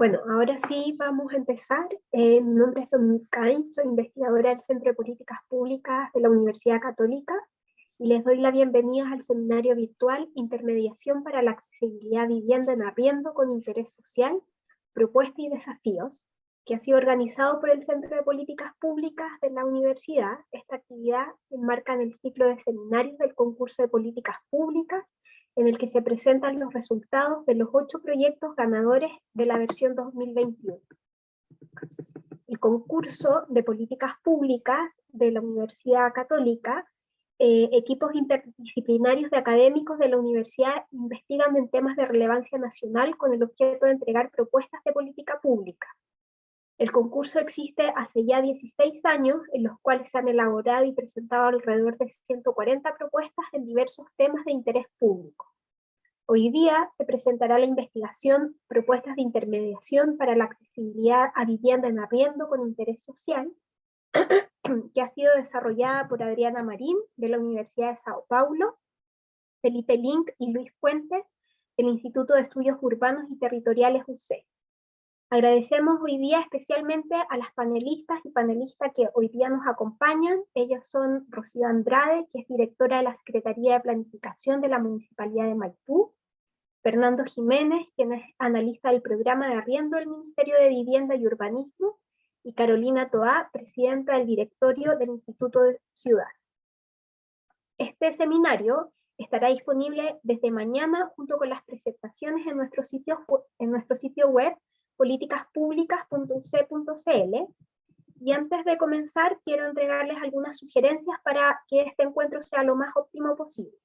Bueno, ahora sí vamos a empezar. Mi nombre es Dominique Cain, soy investigadora del Centro de Políticas Públicas de la Universidad Católica y les doy la bienvenida al seminario virtual Intermediación para la accesibilidad a vivienda en arriendo con interés social, propuestas y desafíos, que ha sido organizado por el Centro de Políticas Públicas de la Universidad. Esta actividad se enmarca en el ciclo de seminarios del concurso de políticas públicas, en el que se presentan los resultados de los 8 proyectos ganadores de la versión 2021. El concurso de políticas públicas de la Universidad Católica, equipos interdisciplinarios de académicos de la universidad investigan en temas de relevancia nacional con el objeto de entregar propuestas de política pública. El concurso existe hace ya 16 años, en los cuales se han elaborado y presentado alrededor de 140 propuestas en diversos temas de interés público. Hoy día se presentará la investigación Propuestas de intermediación para la accesibilidad a vivienda en arriendo con interés social, que ha sido desarrollada por Adriana Marín, de la Universidad de Sao Paulo, Felipe Link y Luis Fuentes, del Instituto de Estudios Urbanos y Territoriales UC. Agradecemos hoy día especialmente a las panelistas y panelistas que hoy día nos acompañan. Ellos son Rocío Andrade, que es directora de la Secretaría de Planificación de la Municipalidad de Maipú, Fernando Jiménez, quien es analista del programa de arriendo del Ministerio de Vivienda y Urbanismo, y Carolina Toá, presidenta del directorio del Instituto de Ciudad. Este seminario estará disponible desde mañana junto con las presentaciones en nuestro sitio web políticaspublicas.uc.cl. Y antes de comenzar, quiero entregarles algunas sugerencias para que este encuentro sea lo más óptimo posible.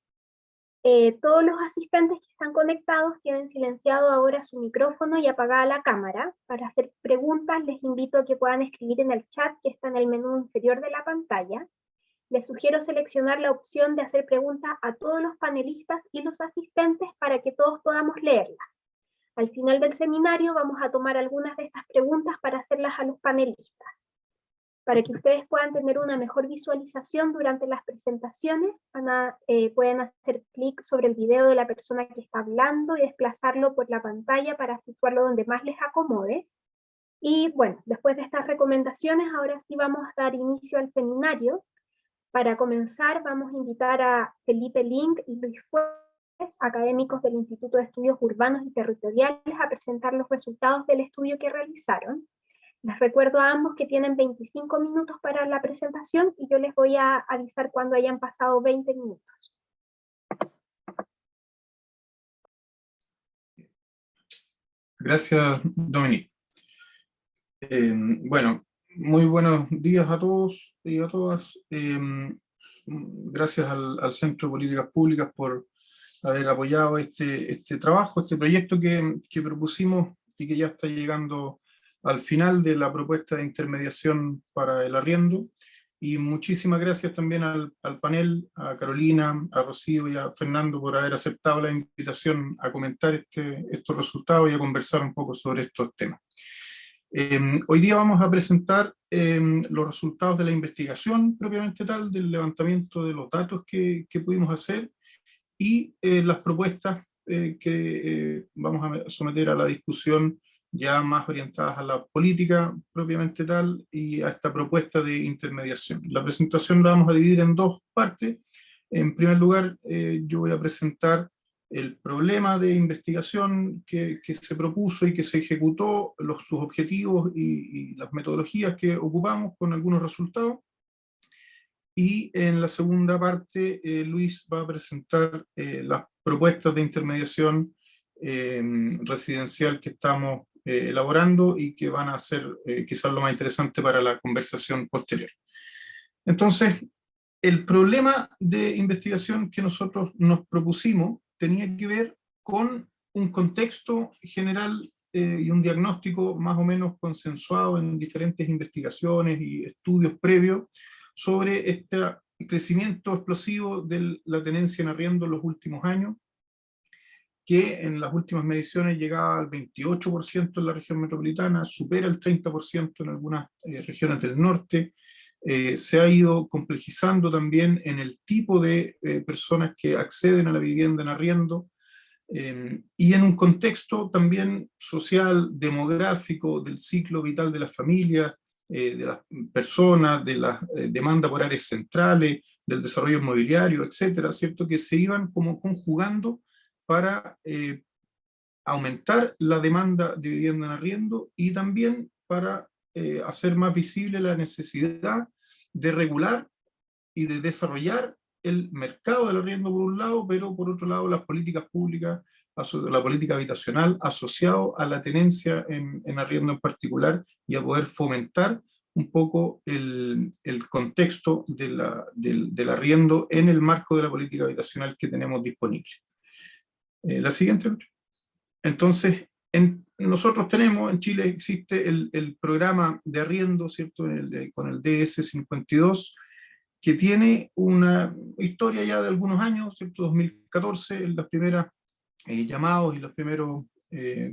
Todos los asistentes que están conectados tienen silenciado ahora su micrófono y apagada la cámara. Para hacer preguntas, les invito a que puedan escribir en el chat que está en el menú inferior de la pantalla. Les sugiero seleccionar la opción de hacer preguntas a todos los panelistas y los asistentes para que todos podamos leerlas. Al final del seminario vamos a tomar algunas de estas preguntas para hacerlas a los panelistas. Para que ustedes puedan tener una mejor visualización durante las presentaciones, pueden hacer clic sobre el video de la persona que está hablando y desplazarlo por la pantalla para situarlo donde más les acomode. Y bueno, después de estas recomendaciones, ahora sí vamos a dar inicio al seminario. Para comenzar, vamos a invitar a Felipe Link y Luis Fuentes, académicos del Instituto de Estudios Urbanos y Territoriales, a presentar los resultados del estudio que realizaron. Les recuerdo a ambos que tienen 25 minutos para la presentación y yo les voy a avisar cuando hayan pasado 20 minutos. Gracias, Dominique. Bueno, muy buenos días a todos y a todas. Gracias al Centro de Políticas Públicas por haber apoyado este trabajo, este proyecto que propusimos y que ya está llegando al final de la propuesta de intermediación para el arriendo. Y muchísimas gracias también al panel, a Carolina, a Rocío y a Fernando por haber aceptado la invitación a comentar estos resultados y a conversar un poco sobre estos temas. Hoy día vamos a presentar los resultados de la investigación propiamente tal, del levantamiento de los datos que pudimos hacer y las propuestas que vamos a someter a la discusión ya más orientadas a la política propiamente tal y a esta propuesta de intermediación. La presentación la vamos a dividir en dos partes. En primer lugar, yo voy a presentar el problema de investigación que se propuso y que se ejecutó, sus objetivos y las metodologías que ocupamos con algunos resultados. Y en la segunda parte, Luis va a presentar las propuestas de intermediación residencial que estamos elaborando y que van a ser quizás lo más interesante para la conversación posterior. Entonces, el problema de investigación que nosotros nos propusimos tenía que ver con un contexto general y un diagnóstico más o menos consensuado en diferentes investigaciones y estudios previos sobre este crecimiento explosivo de la tenencia en arriendo en los últimos años, que en las últimas mediciones llegaba al 28% en la región metropolitana, supera el 30% en algunas regiones del norte. Se ha ido complejizando también en el tipo de personas que acceden a la vivienda en arriendo. y en un contexto también social, demográfico, del ciclo vital de las familias, de las personas, de la demanda por áreas centrales, del desarrollo inmobiliario, etcétera, ¿cierto? Que se iban como conjugando para aumentar la demanda de vivienda en arriendo y también para hacer más visible la necesidad de regular y de desarrollar el mercado del arriendo por un lado, pero por otro lado las políticas públicas, la política habitacional asociado a la tenencia en arriendo en particular y a poder fomentar un poco el contexto del arriendo en el marco de la política habitacional que tenemos disponible. La siguiente. Entonces, nosotros tenemos, en Chile existe el programa de arriendo, ¿cierto? Con el DS52, que tiene una historia ya de algunos años, ¿cierto? 2014, en los primeros llamados y los primeros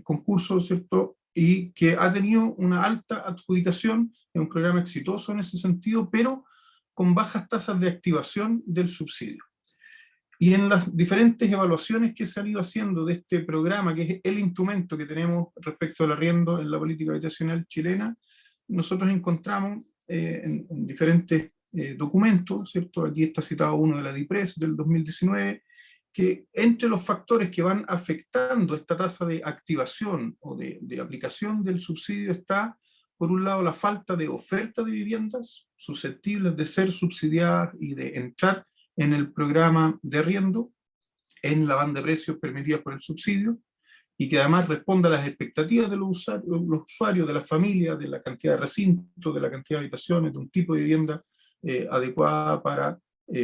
concursos, ¿cierto? Y que ha tenido una alta adjudicación, es un programa exitoso en ese sentido, pero con bajas tasas de activación del subsidio. Y en las diferentes evaluaciones que se han ido haciendo de este programa, que es el instrumento que tenemos respecto al arriendo en la política habitacional chilena, nosotros encontramos en diferentes documentos, ¿cierto? Aquí está citado uno de la DIPRES del 2019, que entre los factores que van afectando esta tasa de activación o de aplicación del subsidio está, por un lado, la falta de oferta de viviendas susceptibles de ser subsidiadas y de entrar en el programa de arriendo, en la banda de precios permitidas por el subsidio, y que además responda a las expectativas de los usuarios, de las familias, de la cantidad de recintos, de la cantidad de habitaciones, de un tipo de vivienda adecuada para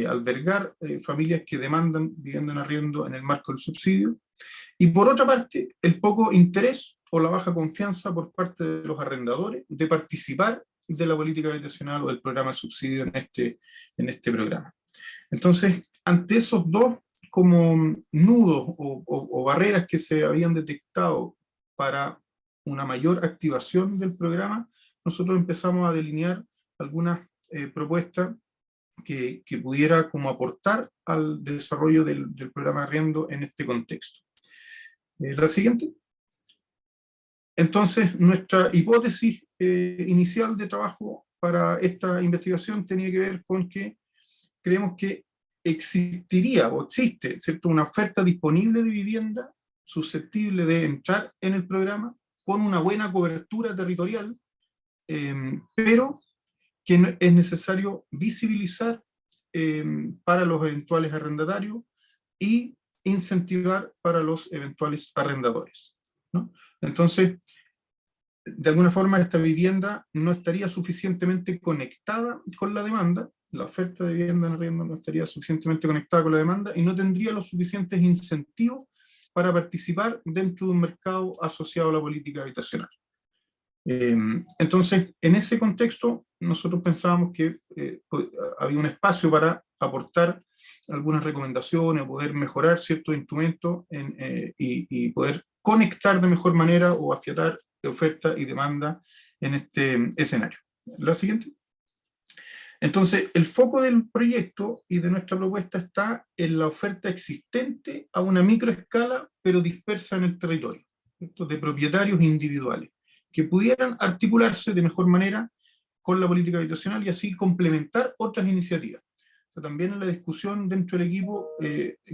albergar familias que demandan vivienda en arriendo en el marco del subsidio. Y por otra parte, el poco interés o la baja confianza por parte de los arrendadores de participar de la política habitacional o del programa de subsidio en este programa. Entonces, ante esos dos como nudos o barreras que se habían detectado para una mayor activación del programa, nosotros empezamos a delinear algunas propuestas que pudiera como aportar al desarrollo del programa de arriendo en este contexto. La siguiente. Entonces, nuestra hipótesis inicial de trabajo para esta investigación tenía que ver con que creemos que existiría o existe, ¿cierto?, una oferta disponible de vivienda susceptible de entrar en el programa con una buena cobertura territorial, pero que es necesario visibilizar para los eventuales arrendatarios y incentivar para los eventuales arrendadores, ¿no? Entonces, de alguna forma esta vivienda no estaría suficientemente conectada con la demanda, la oferta de vivienda en arriendo no estaría suficientemente conectada con la demanda y no tendría los suficientes incentivos para participar dentro de un mercado asociado a la política habitacional. Entonces, en ese contexto, nosotros pensábamos que había un espacio para aportar algunas recomendaciones, poder mejorar ciertos instrumentos y poder conectar de mejor manera o afiatar oferta y demanda en este escenario. La siguiente. Entonces, el foco del proyecto y de nuestra propuesta está en la oferta existente a una microescala, pero dispersa en el territorio, ¿cierto?, de propietarios individuales, que pudieran articularse de mejor manera con la política habitacional y así complementar otras iniciativas. O sea, también en la discusión dentro del equipo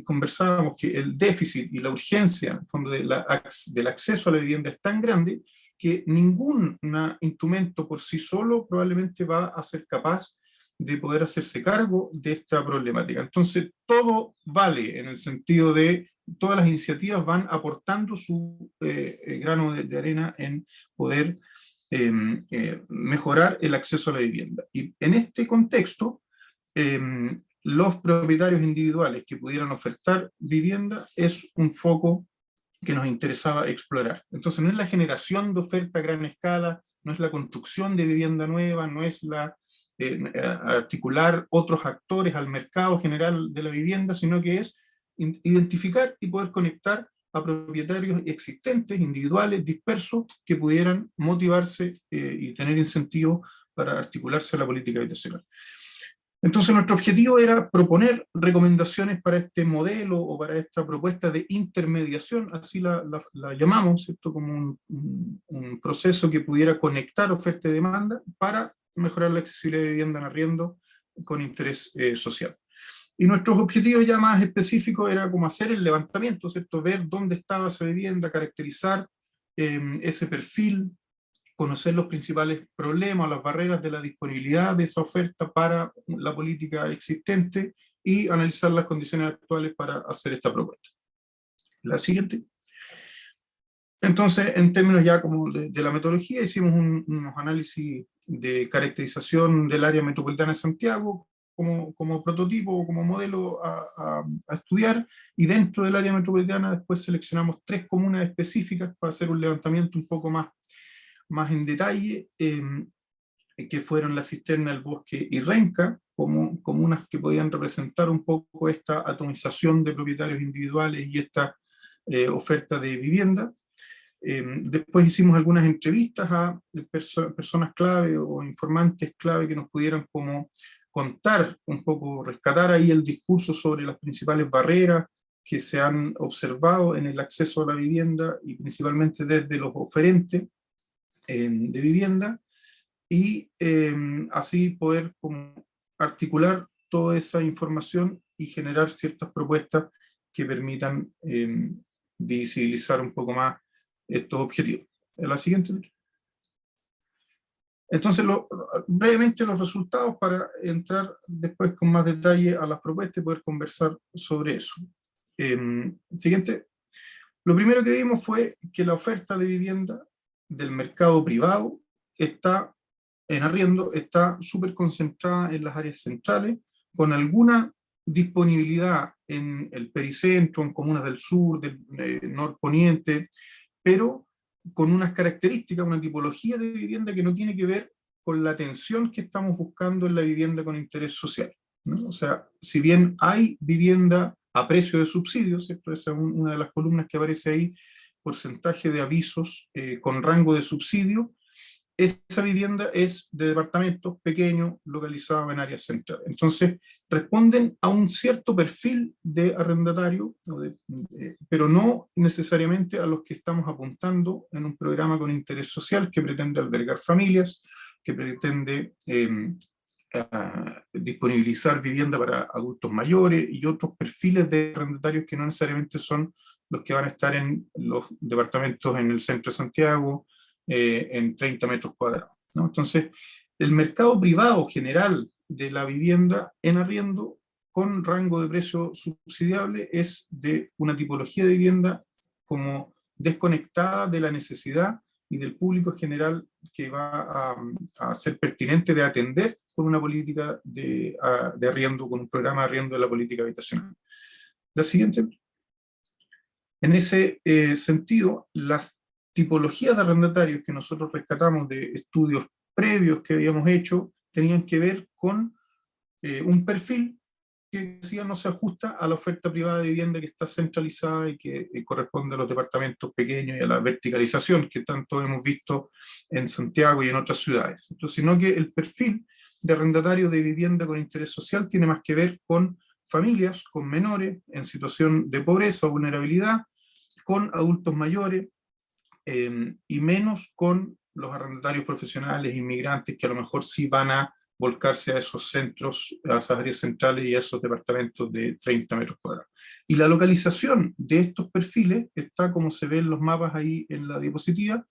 conversábamos que el déficit y la urgencia, en el fondo, del acceso a la vivienda es tan grande que ningún instrumento por sí solo probablemente va a ser capaz de poder hacerse cargo de esta problemática. Entonces, todo vale en el sentido de todas las iniciativas van aportando su grano de arena en poder mejorar el acceso a la vivienda. Y en este contexto, los propietarios individuales que pudieran ofertar vivienda es un foco que nos interesaba explorar. Entonces no es la generación de oferta a gran escala, no es la construcción de vivienda nueva, no es articular otros actores al mercado general de la vivienda, sino que es identificar y poder conectar a propietarios existentes, individuales, dispersos, que pudieran motivarse y tener incentivos para articularse a la política habitacional. Entonces nuestro objetivo era proponer recomendaciones para este modelo o para esta propuesta de intermediación, así la llamamos, ¿cierto? Como un proceso que pudiera conectar oferta y demanda para mejorar la accesibilidad de vivienda en arriendo con interés social. Y nuestros objetivos ya más específicos era como hacer el levantamiento, ¿cierto? Ver dónde estaba esa vivienda, caracterizar ese perfil, conocer los principales problemas, las barreras de la disponibilidad de esa oferta para la política existente y analizar las condiciones actuales para hacer esta propuesta. La siguiente. Entonces, en términos ya como de la metodología, hicimos unos análisis de caracterización del área metropolitana de Santiago como prototipo o como modelo a estudiar, y dentro del área metropolitana después seleccionamos 3 comunas específicas para hacer un levantamiento un poco más en detalle, que fueron La Cisterna, El Bosque y Renca, como comunas que podían representar un poco esta atomización de propietarios individuales y esta oferta de vivienda. Después hicimos algunas entrevistas a personas clave o informantes clave que nos pudieran como contar un poco, rescatar ahí el discurso sobre las principales barreras que se han observado en el acceso a la vivienda y principalmente desde los oferentes de vivienda, y así poder como articular toda esa información y generar ciertas propuestas que permitan visibilizar un poco más estos objetivos. En la siguiente. Entonces, brevemente los resultados para entrar después con más detalle a las propuestas y poder conversar sobre eso. Siguiente. Lo primero que vimos fue que la oferta de vivienda del mercado privado está en arriendo, está súper concentrada en las áreas centrales, con alguna disponibilidad en el pericentro, en comunas del sur, del norponiente, pero con unas características, una tipología de vivienda que no tiene que ver con la atención que estamos buscando en la vivienda con interés social, ¿no? O sea, si bien hay vivienda a precio de subsidio, ¿cierto? Esa es una de las columnas que aparece ahí, porcentaje de avisos con rango de subsidio, esa vivienda es de departamentos pequeños localizados en áreas centrales. Entonces, responden a un cierto perfil de arrendatario, pero no necesariamente a los que estamos apuntando en un programa con interés social que pretende albergar familias, que pretende disponibilizar vivienda para adultos mayores y otros perfiles de arrendatarios que no necesariamente son los que van a estar en los departamentos en el centro de Santiago, en 30 metros cuadrados, ¿no? Entonces, el mercado privado general de la vivienda en arriendo con rango de precio subsidiable es de una tipología de vivienda como desconectada de la necesidad y del público general que va a ser pertinente de atender con una política de arriendo, con un programa de arriendo de la política habitacional. La siguiente. En ese sentido, las tipologías de arrendatarios que nosotros rescatamos de estudios previos que habíamos hecho tenían que ver con un perfil que no se ajusta a la oferta privada de vivienda que está centralizada y que corresponde a los departamentos pequeños y a la verticalización que tanto hemos visto en Santiago y en otras ciudades. Entonces, sino que el perfil de arrendatario de vivienda con interés social tiene más que ver con familias, con menores en situación de pobreza o vulnerabilidad, con adultos mayores, y menos con los arrendatarios profesionales, inmigrantes, que a lo mejor sí van a volcarse a esos centros, a esas áreas centrales y a esos departamentos de 30 metros cuadrados. Y la localización de estos perfiles está, como se ve en los mapas ahí en la diapositiva,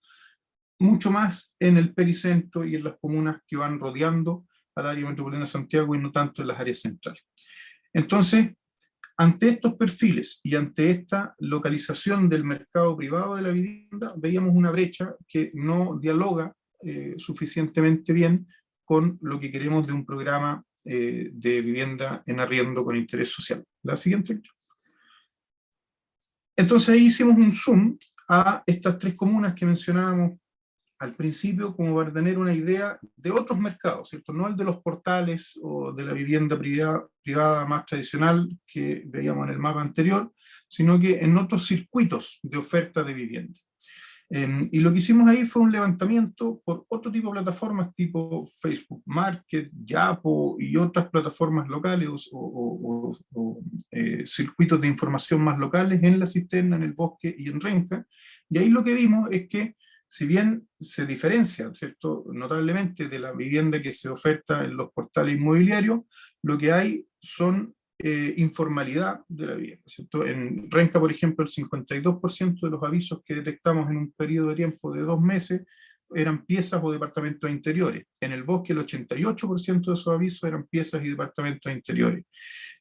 mucho más en el pericentro y en las comunas que van rodeando al área metropolitana de Santiago y no tanto en las áreas centrales. Entonces, ante estos perfiles y ante esta localización del mercado privado de la vivienda, veíamos una brecha que no dialoga suficientemente bien con lo que queremos de un programa de vivienda en arriendo con interés social. La siguiente. Entonces ahí hicimos un zoom a estas 3 comunas que mencionábamos al principio, como para tener una idea de otros mercados, ¿cierto? No el de los portales o de la vivienda privada más tradicional que veíamos en el mapa anterior, sino que en otros circuitos de oferta de vivienda. Y lo que hicimos ahí fue un levantamiento por otro tipo de plataformas, tipo Facebook Market, Yapo y otras plataformas locales circuitos de información más locales en la cisterna, en el bosque y en Renca. Y ahí lo que vimos es que, si bien se diferencia, ¿cierto?, notablemente de la vivienda que se oferta en los portales inmobiliarios, lo que hay son informalidad de la vivienda, ¿cierto? En Renca, por ejemplo, el 52% de los avisos que detectamos en un periodo de tiempo de 2 meses eran piezas o departamentos interiores. En el bosque, el 88% de esos avisos eran piezas y departamentos interiores.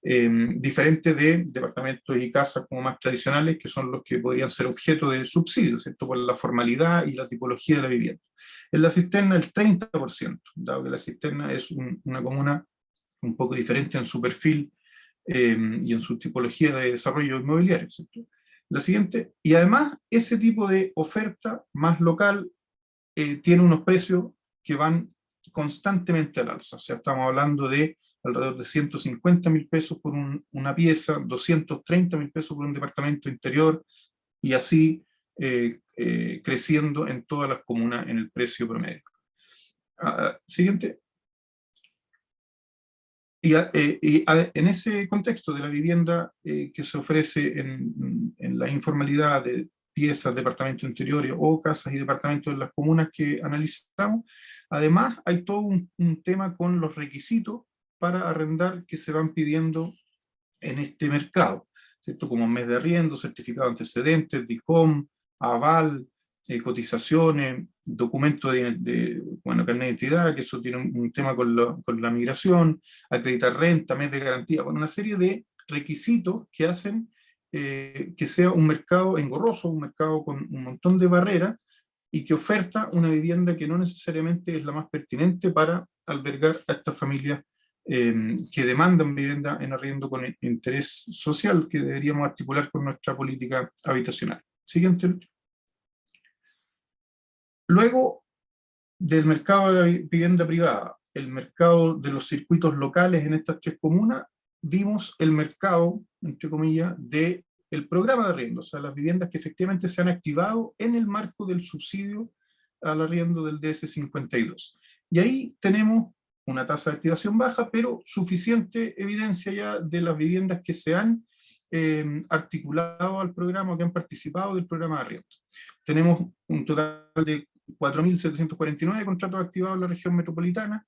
Diferente de departamentos y casas como más tradicionales, que son los que podrían ser objeto de subsidios, ¿cierto?, por la formalidad y la tipología de la vivienda. En la cisterna, el 30%, dado que la cisterna es una comuna un poco diferente en su perfil y en su tipología de desarrollo inmobiliario, ¿cierto? La siguiente, y además ese tipo de oferta más local tiene unos precios que van constantemente al alza. O sea, estamos hablando de alrededor de 150.000 pesos por una pieza, 230.000 pesos por un departamento interior, y así creciendo en todas las comunas en el precio promedio. Siguiente. En ese contexto de la vivienda que se ofrece en la informalidad de piezas, departamentos interiores o casas y departamentos en las comunas que analizamos, además hay todo un tema con los requisitos para arrendar que se van pidiendo en este mercado, ¿cierto? Como mes de arriendo, certificado de antecedentes, DICOM, aval, cotizaciones, documento bueno, carnet de identidad, que eso tiene un tema con la migración, acreditar renta, mes de garantía, bueno, una serie de requisitos que hacen que sea un mercado engorroso, un mercado con un montón de barreras y que oferta una vivienda que no necesariamente es la más pertinente para albergar a estas familias que demandan vivienda en arriendo con interés social que deberíamos articular con nuestra política habitacional. Siguiente. Luego del mercado de la vivienda privada, el mercado de los circuitos locales en estas 3 comunas, vimos el mercado, entre comillas, del programa de arriendo, o sea, las viviendas que efectivamente se han activado en el marco del subsidio al arriendo del DS52. Y ahí tenemos una tasa de activación baja, pero suficiente evidencia ya de las viviendas que se han articulado al programa, que han participado del programa de arriendo. Tenemos un total de 4.749 contratos activados en la región metropolitana,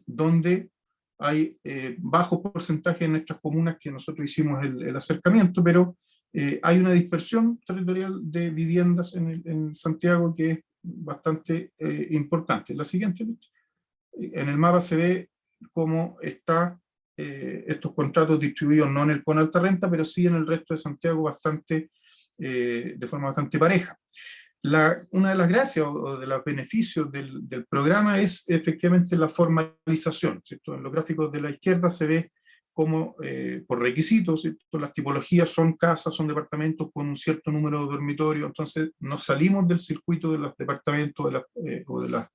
donde hay bajo porcentaje en nuestras comunas que nosotros hicimos el acercamiento, pero hay una dispersión territorial de viviendas en Santiago que es bastante importante. La siguiente, en el mapa se ve cómo están estos contratos distribuidos no en el con alta renta, pero sí en el resto de Santiago de forma bastante pareja. Una de las gracias o de los beneficios del programa es efectivamente la formalización, ¿cierto? En los gráficos de la izquierda se ve cómo por requisitos, ¿cierto?, las tipologías son casas, son departamentos con un cierto número de dormitorios, entonces nos salimos del circuito de los departamentos o de las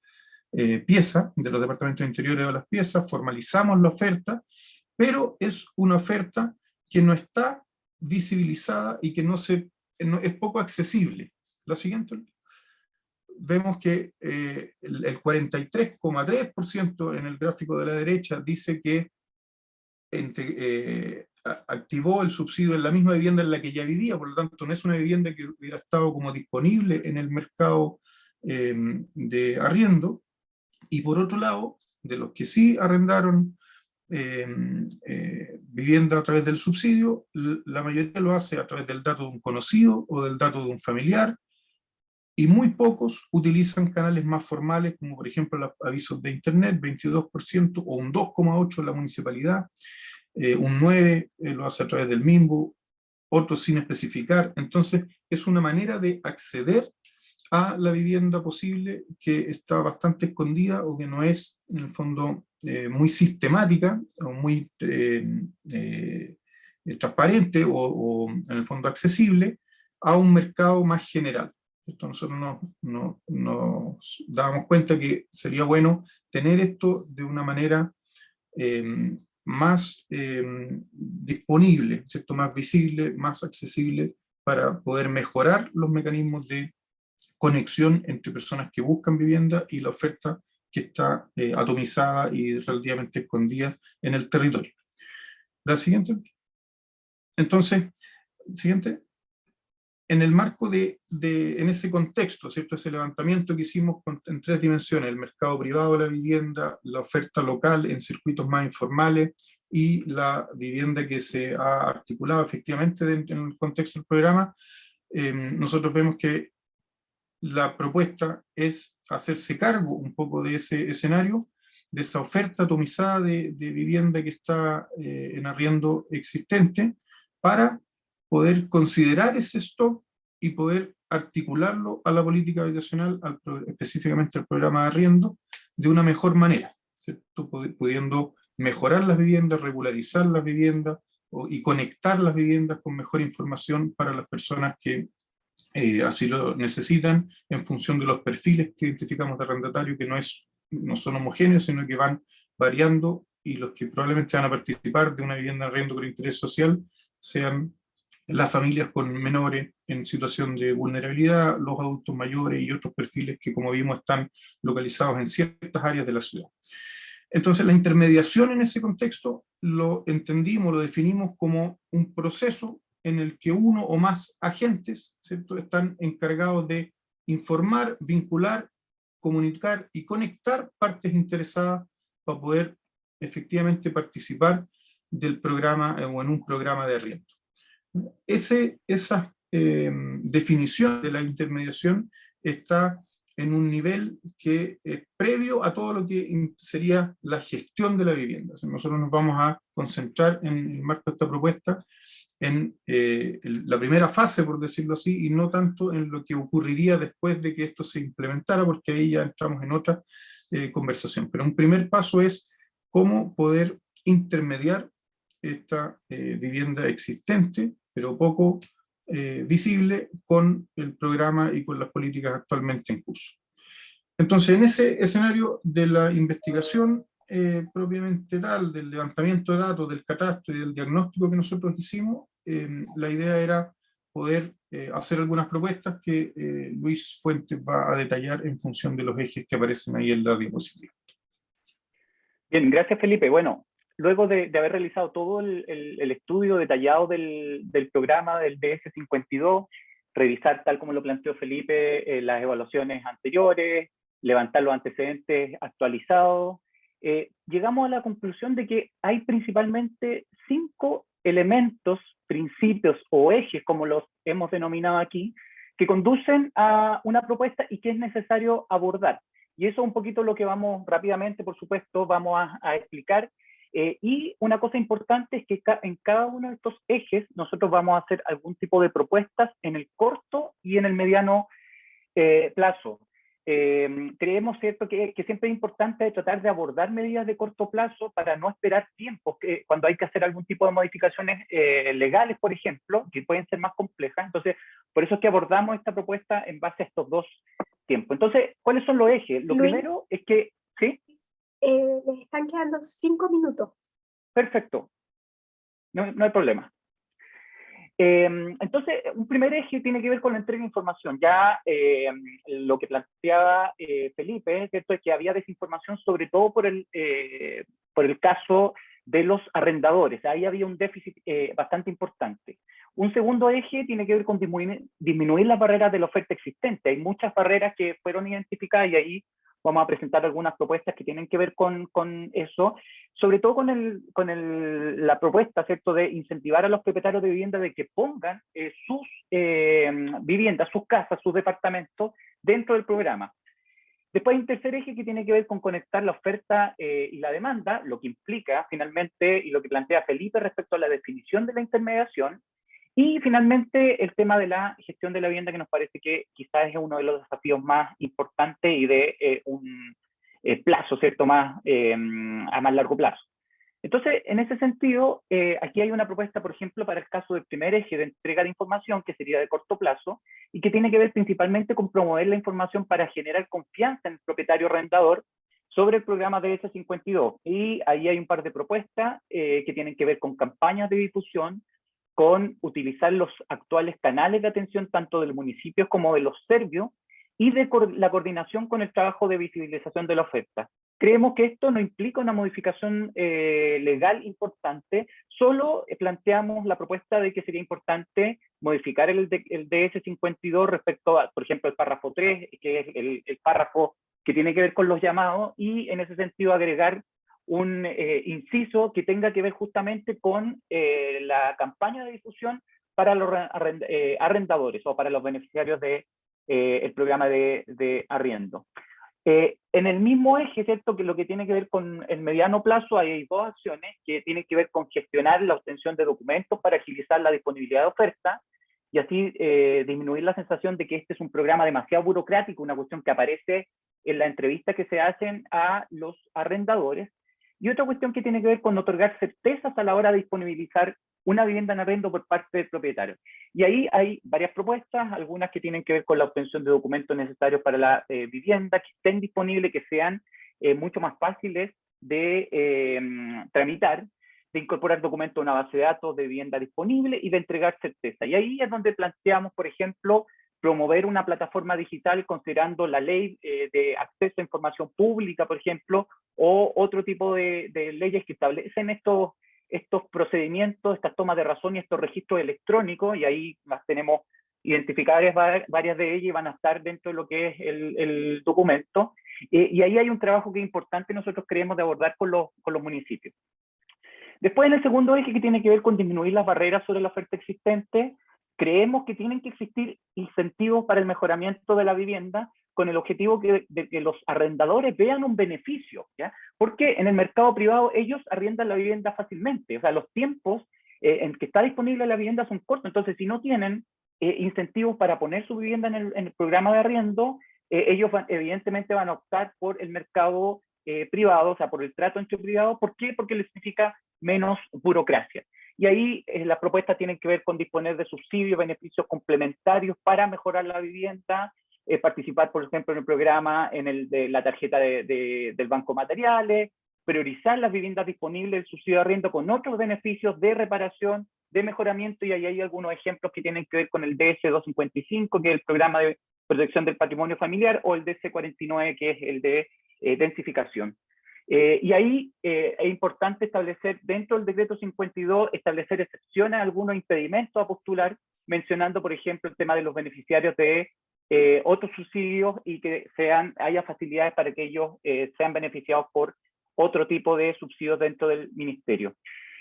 piezas, de los departamentos interiores o de las piezas, formalizamos la oferta, pero es una oferta que no está visibilizada y que no es poco accesible. La siguiente. Vemos que el 43,3% en el gráfico de la derecha dice que activó el subsidio en la misma vivienda en la que ya vivía, por lo tanto no es una vivienda que hubiera estado como disponible en el mercado de arriendo. Y por otro lado, de los que sí arrendaron vivienda a través del subsidio, la mayoría lo hace a través del dato de un conocido o del dato de un familiar, y muy pocos utilizan canales más formales, como por ejemplo los avisos de internet, 22%, o un 2,8% en la municipalidad, un 9% lo hace a través del MIMBU, otros sin especificar. Entonces es una manera de acceder a la vivienda posible que está bastante escondida o que no es en el fondo muy sistemática o muy transparente o en el fondo accesible a un mercado más general. Entonces nosotros nos dábamos cuenta que sería bueno tener esto de una manera más disponible, ¿cierto?, más visible, más accesible, para poder mejorar los mecanismos de conexión entre personas que buscan vivienda y la oferta que está atomizada y relativamente escondida en el territorio. La siguiente. Entonces, siguiente. En el marco en ese contexto, ¿cierto? Ese levantamiento que hicimos en 3 dimensiones, el mercado privado de la vivienda, la oferta local en circuitos más informales y la vivienda que se ha articulado efectivamente en el contexto del programa, nosotros vemos que la propuesta es hacerse cargo un poco de ese escenario, de esa oferta atomizada de vivienda que está en arriendo existente, para poder considerar ese stock y poder articularlo a la política habitacional, específicamente al programa de arriendo, de una mejor manera, ¿cierto? Pudiendo mejorar las viviendas, regularizar las viviendas y conectar las viviendas con mejor información para las personas que así lo necesitan, en función de los perfiles que identificamos de arrendatario, que no son homogéneos, sino que van variando, y los que probablemente van a participar de una vivienda de arriendo por interés social sean las familias con menores en situación de vulnerabilidad, los adultos mayores y otros perfiles que, como vimos, están localizados en ciertas áreas de la ciudad. Entonces, la intermediación en ese contexto lo entendimos, lo definimos como un proceso en el que uno o más agentes, ¿cierto?, están encargados de informar, vincular, comunicar y conectar partes interesadas para poder efectivamente participar del programa o en un programa de arriendo. Esa definición de la intermediación está en un nivel que es previo a todo lo que sería la gestión de la vivienda. O sea, nosotros nos vamos a concentrar en el marco de esta propuesta en la primera fase, por decirlo así, y no tanto en lo que ocurriría después de que esto se implementara, porque ahí ya entramos en otra conversación. Pero un primer paso es cómo poder intermediar esta vivienda existente, pero poco visible, con el programa y con las políticas actualmente en curso. Entonces, en ese escenario de la investigación propiamente tal, del levantamiento de datos, del catastro y del diagnóstico que nosotros hicimos, la idea era poder hacer algunas propuestas que Luis Fuentes va a detallar en función de los ejes que aparecen ahí en la diapositiva. Bien, gracias Felipe. Bueno, luego de haber realizado todo el estudio detallado del programa del DS52, revisar, tal como lo planteó Felipe, las evaluaciones anteriores, levantar los antecedentes actualizados, llegamos a la conclusión de que hay principalmente 5 elementos, principios o ejes, como los hemos denominado aquí, que conducen a una propuesta y que es necesario abordar. Y eso es un poquito lo que vamos rápidamente, por supuesto, vamos a explicar. Y una cosa importante es que en cada uno de estos ejes nosotros vamos a hacer algún tipo de propuestas en el corto y en el mediano plazo. Creemos, ¿cierto?, que siempre es importante tratar de abordar medidas de corto plazo para no esperar tiempos, cuando hay que hacer algún tipo de modificaciones legales, por ejemplo, que pueden ser más complejas. Entonces, por eso es que abordamos esta propuesta en base a estos 2 tiempos. Entonces, ¿cuáles son los ejes? Lo Luis, primero es que... ¿Sí? Les están quedando 5 minutos. Perfecto. No hay problema. Entonces, un primer eje tiene que ver con la entrega de información. Ya lo que planteaba Felipe, ¿cierto?, es que había desinformación, sobre todo por el caso de los arrendadores. Ahí había un déficit bastante importante. Un segundo eje tiene que ver con disminuir las barreras de la oferta existente. Hay muchas barreras que fueron identificadas y ahí vamos a presentar algunas propuestas que tienen que ver con eso, sobre todo con la propuesta, ¿cierto?, de incentivar a los propietarios de vivienda de que pongan sus viviendas, sus casas, sus departamentos dentro del programa. Después hay un tercer eje que tiene que ver con conectar la oferta y la demanda, lo que implica finalmente, y lo que plantea Felipe respecto a la definición de la intermediación. Y finalmente el tema de la gestión de la vivienda, que nos parece que quizás es uno de los desafíos más importantes y de un plazo, ¿cierto?, a más largo plazo. Entonces, en ese sentido, aquí hay una propuesta, por ejemplo, para el caso del primer eje de entrega de información, que sería de corto plazo, y que tiene que ver principalmente con promover la información para generar confianza en el propietario arrendador sobre el programa DS52. Y ahí hay un par de propuestas que tienen que ver con campañas de difusión, con utilizar los actuales canales de atención tanto del municipio como de los servicios, y de la coordinación con el trabajo de visibilización de la oferta. Creemos que esto no implica una modificación legal importante, solo planteamos la propuesta de que sería importante modificar el DS52 respecto a, por ejemplo, el párrafo 3, que es el párrafo que tiene que ver con los llamados, y en ese sentido agregar un inciso que tenga que ver justamente con la campaña de difusión para los arrendadores o para los beneficiarios de el programa de arriendo. En el mismo eje, ¿cierto?, que lo que tiene que ver con el mediano plazo, hay dos acciones que tienen que ver con gestionar la obtención de documentos para agilizar la disponibilidad de oferta y así disminuir la sensación de que este es un programa demasiado burocrático, una cuestión que aparece en la entrevista que se hacen a los arrendadores. Y otra cuestión que tiene que ver con otorgar certezas a la hora de disponibilizar una vivienda en arrendo por parte del propietario. Y ahí hay varias propuestas, algunas que tienen que ver con la obtención de documentos necesarios para la vivienda, que estén disponibles, que sean mucho más fáciles de tramitar, de incorporar documentos a una base de datos de vivienda disponible y de entregar certeza. Y ahí es donde planteamos, por ejemplo, promover una plataforma digital considerando la ley de acceso a información pública, por ejemplo, o otro tipo de leyes que establecen estos procedimientos, estas tomas de razón y estos registros electrónicos, y ahí las tenemos identificadas varias de ellas y van a estar dentro de lo que es el documento. Y ahí hay un trabajo que es importante, nosotros creemos, de abordar con los municipios. Después, en el segundo eje, que tiene que ver con disminuir las barreras sobre la oferta existente, creemos que tienen que existir incentivos para el mejoramiento de la vivienda con el objetivo de que los arrendadores vean un beneficio, ¿ya? Porque en el mercado privado ellos arriendan la vivienda fácilmente, o sea, los tiempos en que está disponible la vivienda son cortos, entonces si no tienen incentivos para poner su vivienda en el programa de arriendo, ellos evidentemente van a optar por el mercado privado, o sea, por el trato entre privados. ¿Por qué? Porque les significa menos burocracia. Y ahí las propuestas tienen que ver con disponer de subsidios, beneficios complementarios para mejorar la vivienda, participar, por ejemplo, en el programa, de la tarjeta del Banco Materiales, priorizar las viviendas disponibles del subsidio de arriendo con otros beneficios de reparación, de mejoramiento, y ahí hay algunos ejemplos que tienen que ver con el DS255, que es el programa de protección del patrimonio familiar, o el DS49, que es el de densificación. Y ahí es importante establecer, dentro del decreto 52, establecer excepciones a algunos impedimentos a postular, mencionando, por ejemplo, el tema de los beneficiarios de otros subsidios y que haya facilidades para que ellos sean beneficiados por otro tipo de subsidios dentro del ministerio.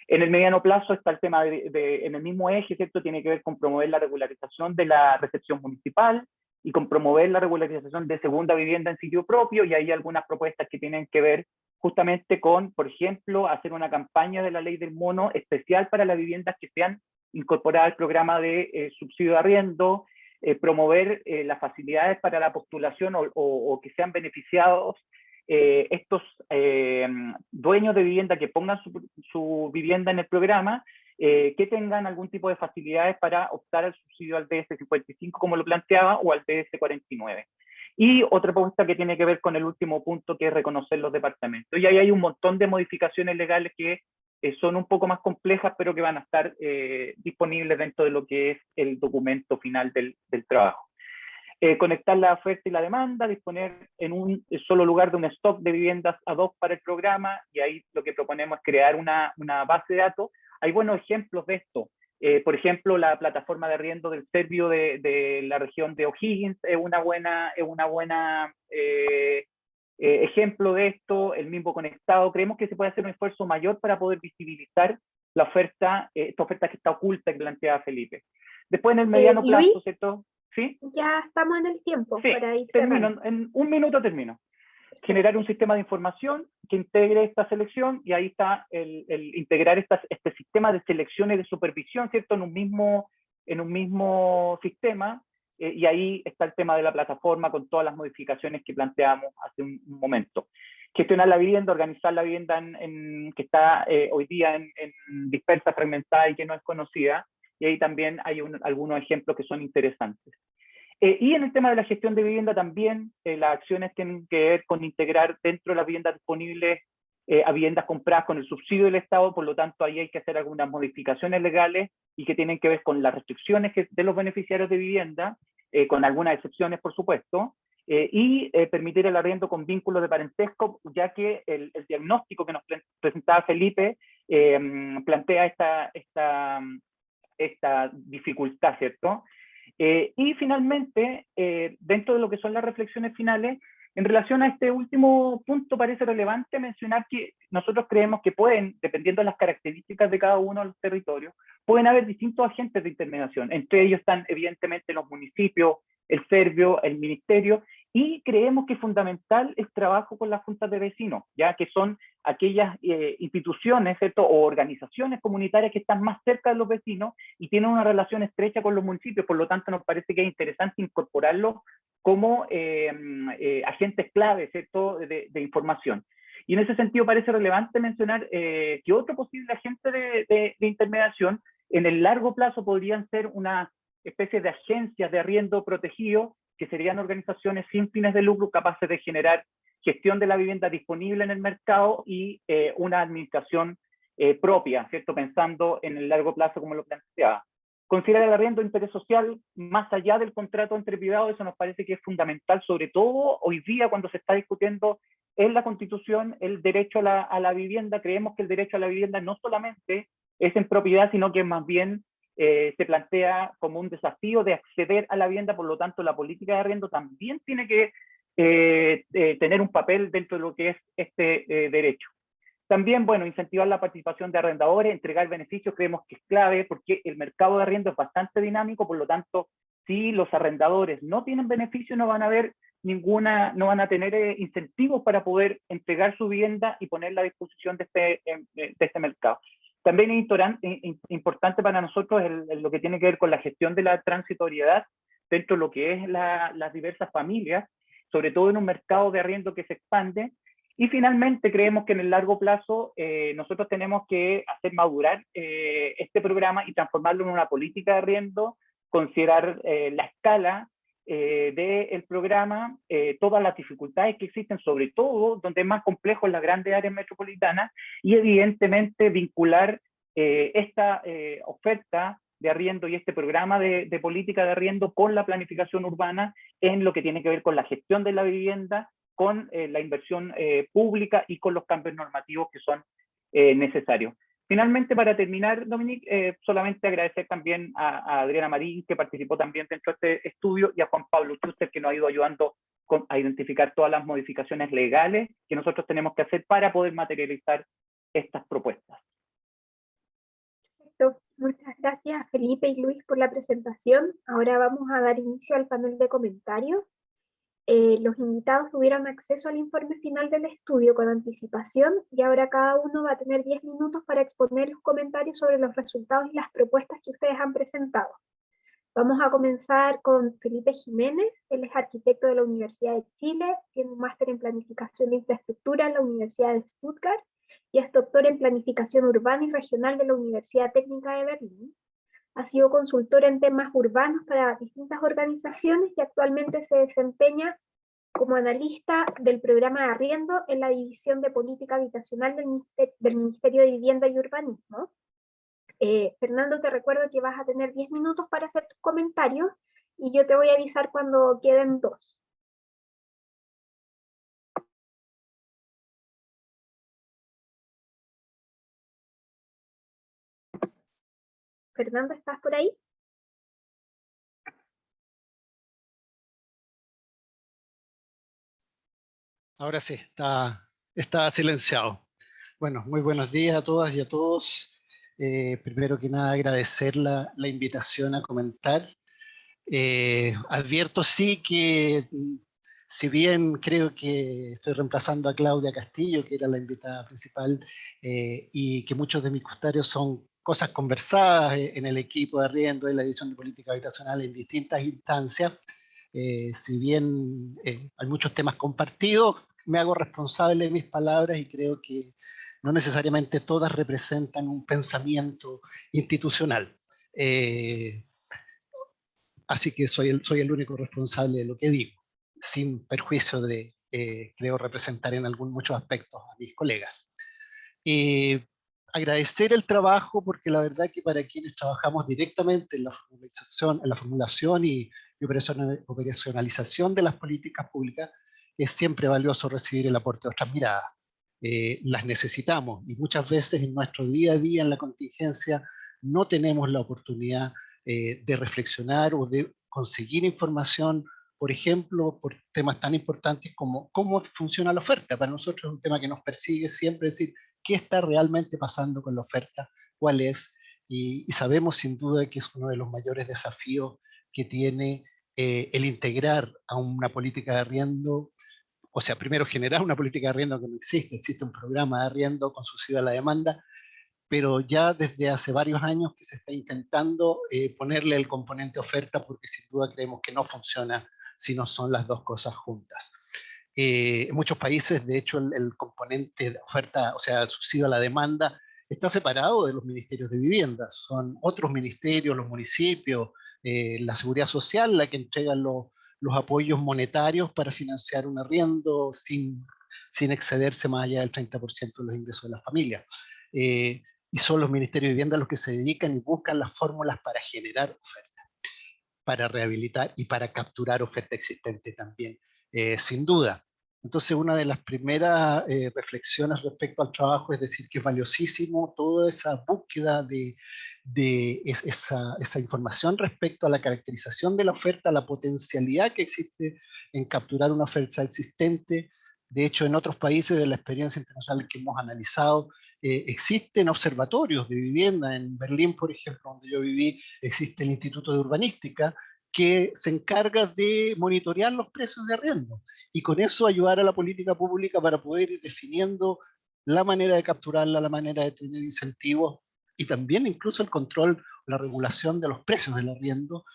En el mediano plazo está el tema en el mismo eje, ¿cierto? Tiene que ver con promover la regularización de la recepción municipal y con promover la regularización de segunda vivienda en sitio propio, y hay algunas propuestas que tienen que ver justamente con, por ejemplo, hacer una campaña de la ley del mono especial para las viviendas que sean incorporadas al programa de subsidio de arriendo, promover las facilidades para la postulación o que sean beneficiados estos dueños de vivienda que pongan su vivienda en el programa, que tengan algún tipo de facilidades para optar al subsidio al DS55, como lo planteaba, o al DS49. Y otra propuesta que tiene que ver con el último punto, que es reconocer los departamentos. Y ahí hay un montón de modificaciones legales que son un poco más complejas, pero que van a estar disponibles dentro de lo que es el documento final del trabajo. Conectar la oferta y la demanda, disponer en un solo lugar de un stock de viviendas ad hoc para el programa, y ahí lo que proponemos es crear una base de datos. Hay buenos ejemplos de esto. Por ejemplo, la plataforma de arriendo del Servio de la región de O'Higgins es una buena ejemplo de esto. El mismo Conectado. Creemos que se puede hacer un esfuerzo mayor para poder visibilizar la oferta, esta oferta que está oculta, que planteaba Felipe. Después, en el mediano plazo, ¿cierto? ¿Sí? Ya estamos en el tiempo, sí, para ir termino. En un minuto termino. Generar un sistema de información que integre esta selección, y ahí está el integrar este sistema de selección y de supervisión, ¿cierto? En un mismo sistema, y ahí está el tema de la plataforma con todas las modificaciones que planteamos hace un momento. Gestionar la vivienda, organizar la vivienda que está hoy día en dispersa, fragmentada y que no es conocida, y ahí también hay algunos ejemplos que son interesantes. Y en el tema de la gestión de vivienda también, las acciones tienen que ver con integrar dentro de las viviendas disponibles a viviendas compradas con el subsidio del Estado. Por lo tanto, ahí hay que hacer algunas modificaciones legales y que tienen que ver con las restricciones de los beneficiarios de vivienda, con algunas excepciones, por supuesto, y permitir el arriendo con vínculos de parentesco, ya que el diagnóstico que nos presentaba Felipe plantea esta dificultad, ¿cierto? Y finalmente, dentro de lo que son las reflexiones finales, en relación a este último punto, parece relevante mencionar que nosotros creemos que pueden, dependiendo de las características de cada uno de los territorios, pueden haber distintos agentes de intermediación. Entre ellos están, evidentemente, los municipios, el Servio, el ministerio, y creemos que es fundamental el trabajo con las juntas de vecinos, ya que son aquellas instituciones, ¿cierto?, o organizaciones comunitarias que están más cerca de los vecinos y tienen una relación estrecha con los municipios. Por lo tanto, nos parece que es interesante incorporarlos como agentes clave, ¿cierto?, de información. Y en ese sentido parece relevante mencionar que otro posible agente de intermediación en el largo plazo podrían ser una especie de agencias de arriendo protegido, que serían organizaciones sin fines de lucro capaces de generar gestión de la vivienda disponible en el mercado y una administración propia, ¿cierto?, pensando en el largo plazo como lo planteaba. Considerar el arriendo de interés social más allá del contrato entre privados, eso nos parece que es fundamental, sobre todo hoy día cuando se está discutiendo en la Constitución el derecho a la vivienda. Creemos que el derecho a la vivienda no solamente es en propiedad, sino que más bien se plantea como un desafío de acceder a la vivienda. Por lo tanto, la política de arriendo también tiene que tener un papel dentro de lo que es este derecho. También, bueno, incentivar la participación de arrendadores, entregar beneficios, creemos que es clave, porque el mercado de arriendo es bastante dinámico. Por lo tanto, si los arrendadores no tienen beneficios, no van a tener incentivos para poder entregar su vivienda y ponerla a disposición de este mercado. También es importante para nosotros lo que tiene que ver con la gestión de la transitoriedad dentro de lo que es las diversas familias, sobre todo en un mercado de arriendo que se expande. Y finalmente creemos que en el largo plazo nosotros tenemos que hacer madurar este programa y transformarlo en una política de arriendo, considerar la escala del programa, todas las dificultades que existen, sobre todo donde es más complejo en las grandes áreas metropolitanas, y evidentemente vincular esta oferta de arriendo y este programa de política de arriendo con la planificación urbana en lo que tiene que ver con la gestión de la vivienda, con la inversión pública y con los cambios normativos que son necesarios. Finalmente, para terminar, Dominique, solamente agradecer también a Adriana Marín, que participó también dentro de este estudio, y a Juan Pablo Schuster, que nos ha ido ayudando a identificar todas las modificaciones legales que nosotros tenemos que hacer para poder materializar estas propuestas. Perfecto. Muchas gracias, Felipe y Luis, por la presentación. Ahora vamos a dar inicio al panel de comentarios. Los invitados tuvieron acceso al informe final del estudio con anticipación y ahora cada uno va a tener 10 minutos para exponer los comentarios sobre los resultados y las propuestas que ustedes han presentado. Vamos a comenzar con Felipe Jiménez. Él es arquitecto de la Universidad de Chile, tiene un máster en planificación de infraestructura en la Universidad de Stuttgart y es doctor en planificación urbana y regional de la Universidad Técnica de Berlín. Ha sido consultor en temas urbanos para distintas organizaciones y actualmente se desempeña como analista del programa de arriendo en la División de Política Habitacional del Ministerio de Vivienda y Urbanismo. Fernando, te recuerdo que vas a tener 10 minutos para hacer tus comentarios y yo te voy a avisar cuando queden 2. Fernando, ¿estás por ahí? Ahora sí, está silenciado. Bueno, muy buenos días a todas y a todos. Primero que nada, agradecer la invitación a comentar. Advierto sí que, si bien creo que estoy reemplazando a Claudia Castillo, que era la invitada principal, y que muchos de mis comentarios son cosas conversadas en el equipo de arriendo, en la División de Política Habitacional en distintas instancias, si bien hay muchos temas compartidos, me hago responsable de mis palabras y creo que no necesariamente todas representan un pensamiento institucional. Así que soy el único responsable de lo que digo, sin perjuicio de, creo, representar en muchos aspectos a mis colegas. Agradecer el trabajo, porque la verdad que para quienes trabajamos directamente en la formulación y y operacionalización de las políticas públicas, es siempre valioso recibir el aporte de otras miradas. Las necesitamos y muchas veces en nuestro día a día en la contingencia no tenemos la oportunidad de reflexionar o de conseguir información, por ejemplo, por temas tan importantes como cómo funciona la oferta. Para nosotros es un tema que nos persigue siempre, es decir, qué está realmente pasando con la oferta, cuál es, y sabemos sin duda que es uno de los mayores desafíos que tiene el integrar a una política de arriendo. O sea, primero generar una política de arriendo que no existe, existe un programa de arriendo conducido a la demanda, pero ya desde hace varios años que se está intentando ponerle el componente oferta, porque sin duda creemos que no funciona si no son las dos cosas juntas. En muchos países, de hecho, el componente de oferta, o sea, el subsidio a la demanda, está separado de los ministerios de vivienda. Son otros ministerios, los municipios, la seguridad social, la que entrega los apoyos monetarios para financiar un arriendo sin excederse más allá del 30% de los ingresos de las familias. Y son los ministerios de vivienda los que se dedican y buscan las fórmulas para generar oferta, para rehabilitar y para capturar oferta existente también, sin duda. Entonces, una de las primeras reflexiones respecto al trabajo es decir que es valiosísimo toda esa búsqueda de esa información respecto a la caracterización de la oferta, la potencialidad que existe en capturar una oferta existente. De hecho, en otros países de la experiencia internacional que hemos analizado, existen observatorios de vivienda. En Berlín, por ejemplo, donde yo viví, existe el Instituto de Urbanística, que se encarga de monitorear los precios de arriendo y con eso ayudar a la política pública para poder ir definiendo la manera de capturarla, la manera de tener incentivos y también incluso el control, la regulación de los precios del arriendo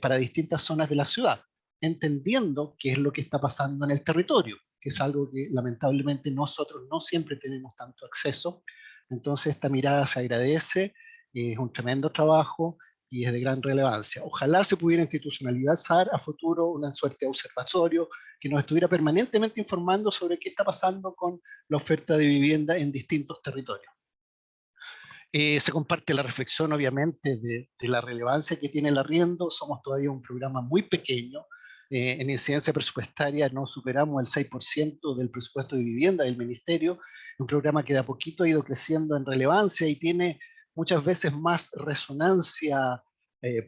para distintas zonas de la ciudad, entendiendo qué es lo que está pasando en el territorio, que es algo que lamentablemente nosotros no siempre tenemos tanto acceso. Entonces esta mirada se agradece, es un tremendo trabajo y es de gran relevancia. Ojalá se pudiera institucionalizar a futuro una suerte de observatorio que nos estuviera permanentemente informando sobre qué está pasando con la oferta de vivienda en distintos territorios. Se comparte la reflexión, obviamente, de la relevancia que tiene el arriendo. Somos todavía un programa muy pequeño. En incidencia presupuestaria no superamos el 6% del presupuesto de vivienda del ministerio. Un programa que de a poquito ha ido creciendo en relevancia y tiene muchas veces más resonancia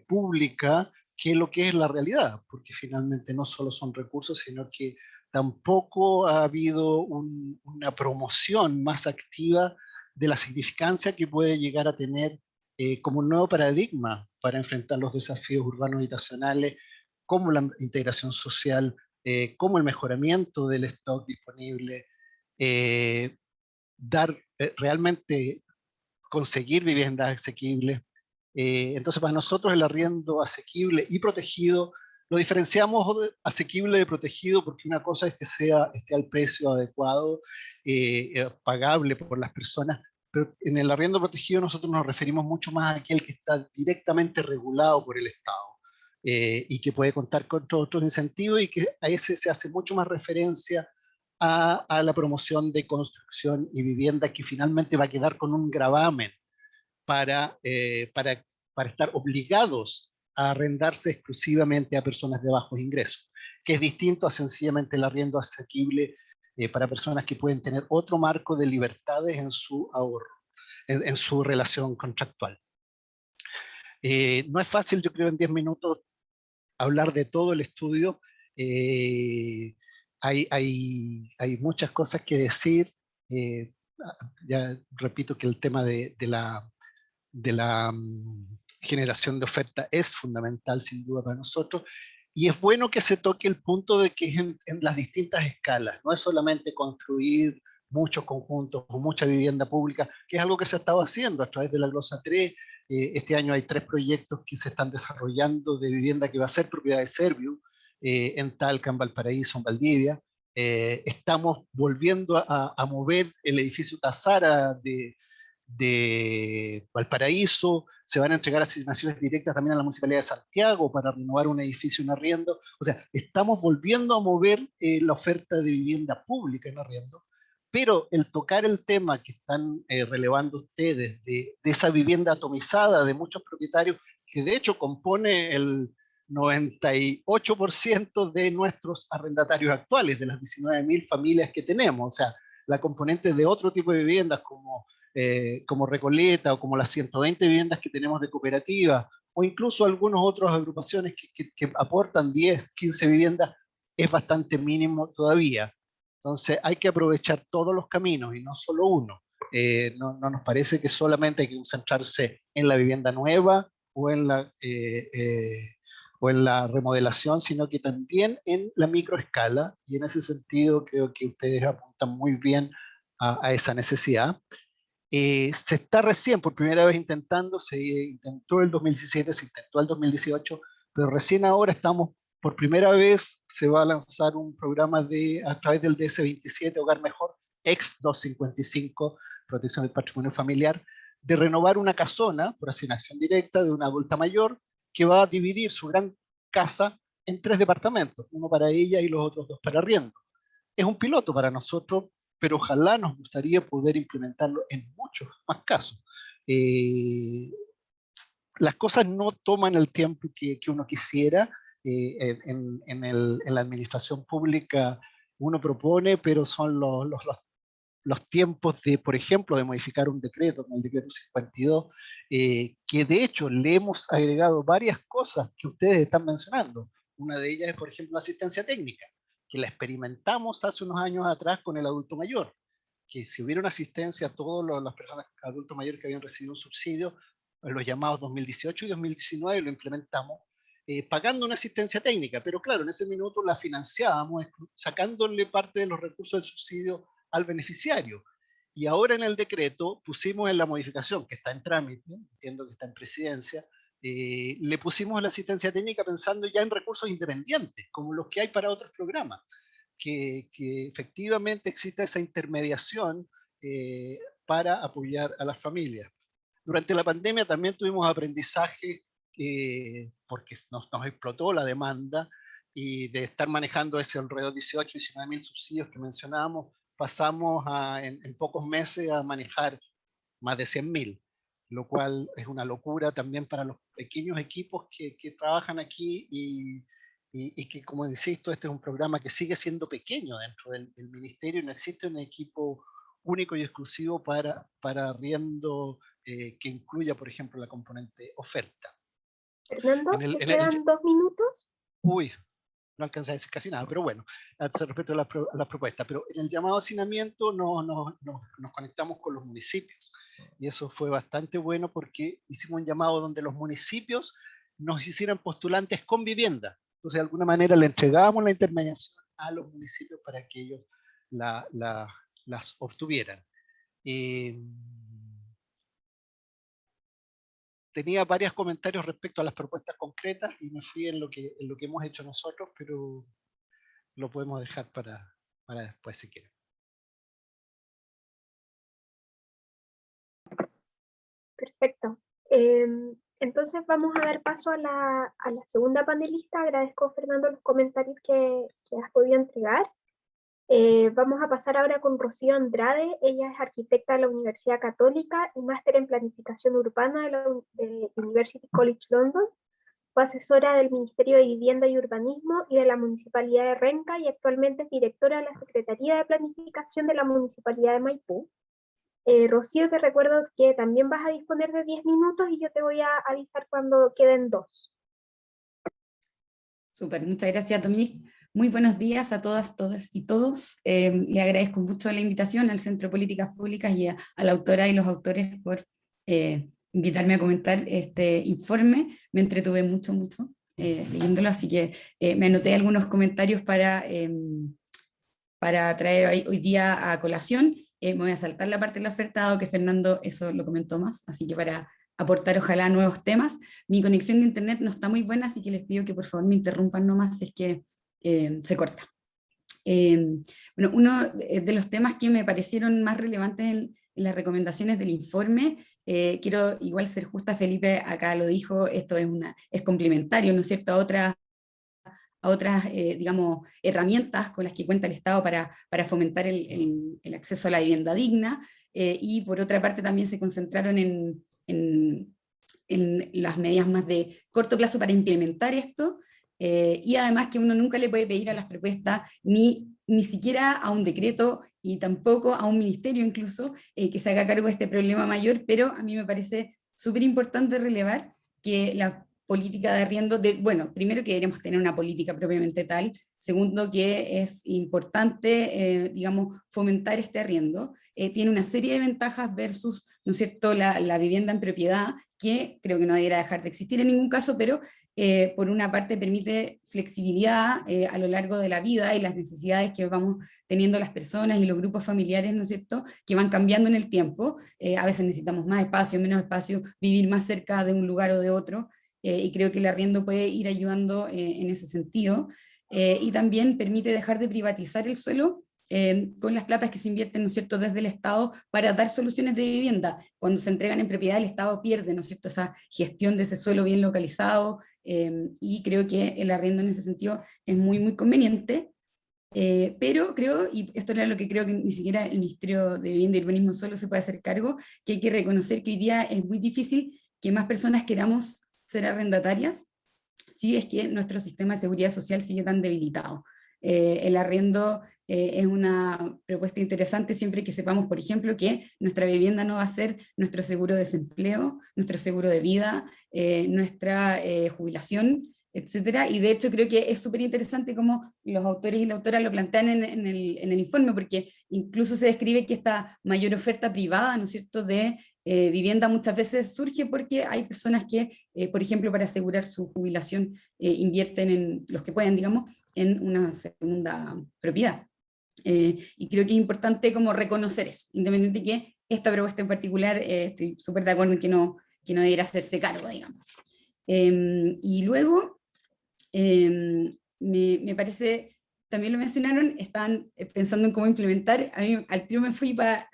pública que lo que es la realidad, porque finalmente no solo son recursos, sino que tampoco ha habido una promoción más activa de la significancia que puede llegar a tener como un nuevo paradigma para enfrentar los desafíos urbanos habitacionales, como la integración social, como el mejoramiento del stock disponible, realmente conseguir viviendas asequibles. Entonces, para nosotros el arriendo asequible y protegido, lo diferenciamos de asequible de protegido porque una cosa es que esté al precio adecuado, pagable por las personas, pero en el arriendo protegido nosotros nos referimos mucho más a aquel que está directamente regulado por el Estado y que puede contar con otros incentivos y que a ese se hace mucho más referencia a la promoción de construcción y vivienda que finalmente va a quedar con un gravamen para estar obligados a arrendarse exclusivamente a personas de bajos ingresos, que es distinto a sencillamente el arriendo asequible para personas que pueden tener otro marco de libertades en su ahorro, en su relación contractual. No es fácil, yo creo, en 10 minutos hablar de todo el estudio. Hay muchas cosas que decir. Ya repito que el tema de la generación de oferta es fundamental sin duda para nosotros, y es bueno que se toque el punto de que es en las distintas escalas, no es solamente construir muchos conjuntos o mucha vivienda pública, que es algo que se ha estado haciendo a través de la Glosa 3. Este año hay 3 proyectos que se están desarrollando de vivienda que va a ser propiedad de Serviu, en Talca, en Valparaíso, en Valdivia. Estamos volviendo a mover el edificio Tazara de Valparaíso, se van a entregar asignaciones directas también a la Municipalidad de Santiago para renovar un edificio en arriendo. O sea, estamos volviendo a mover la oferta de vivienda pública en arriendo, pero el tocar el tema que están relevando ustedes de esa vivienda atomizada de muchos propietarios, que de hecho compone 98% de nuestros arrendatarios actuales, de las 19.000 familias que tenemos. O sea, la componente de otro tipo de viviendas como Recoleta o como las 120 viviendas que tenemos de cooperativa, o incluso algunas otras agrupaciones que aportan 10, 15 viviendas, es bastante mínimo todavía. Entonces hay que aprovechar todos los caminos y no solo uno. No nos parece que solamente hay que concentrarse en la vivienda nueva o en la remodelación, sino que también en la microescala, y en ese sentido creo que ustedes apuntan muy bien a esa necesidad. Se está recién por primera vez intentando, se intentó el 2017, se intentó el 2018, pero recién ahora por primera vez se va a lanzar un programa a través del DS27, Hogar Mejor, ex 255, Protección del Patrimonio Familiar, de renovar una casona, por asignación directa, de una adulta mayor, que va a dividir su gran casa en 3 departamentos, uno para ella y los otros 2 para arriendo. Es un piloto para nosotros, pero ojalá nos gustaría poder implementarlo en muchos más casos. Las cosas no toman el tiempo que uno quisiera. En la administración pública uno propone, pero son los tiempos de, por ejemplo, de modificar un decreto, como el decreto 52, que de hecho le hemos agregado varias cosas que ustedes están mencionando. Una de ellas es, por ejemplo, la asistencia técnica, que la experimentamos hace unos años atrás con el adulto mayor, que si hubiera una asistencia a todas las personas adultos mayores que habían recibido un subsidio, los llamados 2018 y 2019 lo implementamos, pagando una asistencia técnica, pero claro, en ese minuto la financiábamos sacándole parte de los recursos del subsidio al beneficiario. Y ahora en el decreto pusimos en la modificación, que está en trámite, entiendo que está en presidencia, le pusimos la asistencia técnica pensando ya en recursos independientes, como los que hay para otros programas, que efectivamente exista esa intermediación para apoyar a las familias. Durante la pandemia también tuvimos aprendizaje porque nos explotó la demanda, y de estar manejando ese alrededor de 18, 19.000 subsidios que mencionábamos, pasamos en pocos meses a manejar más de 100.000, lo cual es una locura también para los pequeños equipos que trabajan aquí y que, como insisto, este es un programa que sigue siendo pequeño dentro del ministerio y no existe un equipo único y exclusivo para arriendo que incluya, por ejemplo, la componente oferta. Fernando, ¿te quedan 2 minutos? Uy, no alcanza a decir casi nada, pero bueno, respecto a las propuestas. Pero en el llamado hacinamiento nos conectamos con los municipios, y eso fue bastante bueno porque hicimos un llamado donde los municipios nos hicieran postulantes con vivienda. Entonces, de alguna manera le entregábamos la intermediación a los municipios para que ellos las obtuvieran. Tenía varios comentarios respecto a las propuestas concretas y me fui en lo que hemos hecho nosotros, pero lo podemos dejar para después si quieren. Perfecto. Entonces vamos a dar paso a la segunda panelista. Agradezco, Fernando, los comentarios que has podido entregar. Vamos a pasar ahora con Rocío Andrade. Ella es arquitecta de la Universidad Católica y máster en planificación urbana de University College London. Fue asesora del Ministerio de Vivienda y Urbanismo y de la Municipalidad de Renca, y actualmente es directora de la Secretaría de Planificación de la Municipalidad de Maipú. Rocío, te recuerdo que también vas a disponer de 10 minutos y yo te voy a avisar cuando queden 2. Súper, muchas gracias, Dominique. Muy buenos días a todas, todas y todos. Le agradezco mucho la invitación al Centro de Políticas Públicas y a la autora y los autores por invitarme a comentar este informe. Me entretuve mucho leyéndolo, así que me anoté algunos comentarios para traer hoy día a colación. Me voy a saltar la parte de la oferta, dado que Fernando eso lo comentó más, así que para aportar ojalá nuevos temas. Mi conexión de internet no está muy buena, así que les pido que por favor me interrumpan nomás si es que se corta. Bueno, uno de los temas que me parecieron más relevantes en las recomendaciones del informe, quiero igual ser justa, Felipe acá lo dijo, esto es complementario, ¿no es cierto?, a otras digamos, herramientas con las que cuenta el Estado para fomentar el acceso a la vivienda digna, y por otra parte también se concentraron en en las medidas más de corto plazo para implementar esto, y además que uno nunca le puede pedir a las propuestas ni siquiera a un decreto y tampoco a un ministerio incluso que se haga cargo de este problema mayor, pero a mí me parece súper importante relevar que la política de arriendo, bueno, primero que deberíamos tener una política propiamente tal, segundo que es importante, digamos, fomentar este arriendo, tiene una serie de ventajas versus, ¿no es cierto?, la vivienda en propiedad, que creo que no debería dejar de existir en ningún caso, pero por una parte permite flexibilidad a lo largo de la vida y las necesidades que vamos teniendo las personas y los grupos familiares, ¿no es cierto?, que van cambiando en el tiempo. A veces necesitamos más espacio, menos espacio, vivir más cerca de un lugar o de otro, y creo que el arriendo puede ir ayudando en ese sentido. Y también permite dejar de privatizar el suelo con las platas que se invierten, ¿no es cierto?, desde el Estado para dar soluciones de vivienda. Cuando se entregan en propiedad, el Estado pierde, ¿no es cierto?, esa gestión de ese suelo bien localizado, y creo que el arriendo en ese sentido es muy, muy conveniente. Pero creo, y esto era lo que creo que ni siquiera el Ministerio de Vivienda y Urbanismo solo se puede hacer cargo, que hay que reconocer que hoy día es muy difícil que más personas queramos ser arrendatarias si es que nuestro sistema de seguridad social sigue tan debilitado. El arriendo es una propuesta interesante siempre que sepamos, por ejemplo, que nuestra vivienda no va a ser nuestro seguro de desempleo, nuestro seguro de vida, nuestra jubilación, etcétera. Y de hecho creo que es súper interesante cómo los autores y la autora lo plantean en el informe, porque incluso se describe que esta mayor oferta privada, ¿no es cierto?, de vivienda muchas veces surge porque hay personas que, por ejemplo, para asegurar su jubilación, invierten en, los que pueden, digamos, en una segunda propiedad. Y creo que es importante como reconocer eso, independiente de que esta propuesta en particular, estoy súper de acuerdo en que no debiera hacerse cargo, digamos. Y luego, me parece, también lo mencionaron, están pensando en cómo implementar, a mí al tiro me fui para,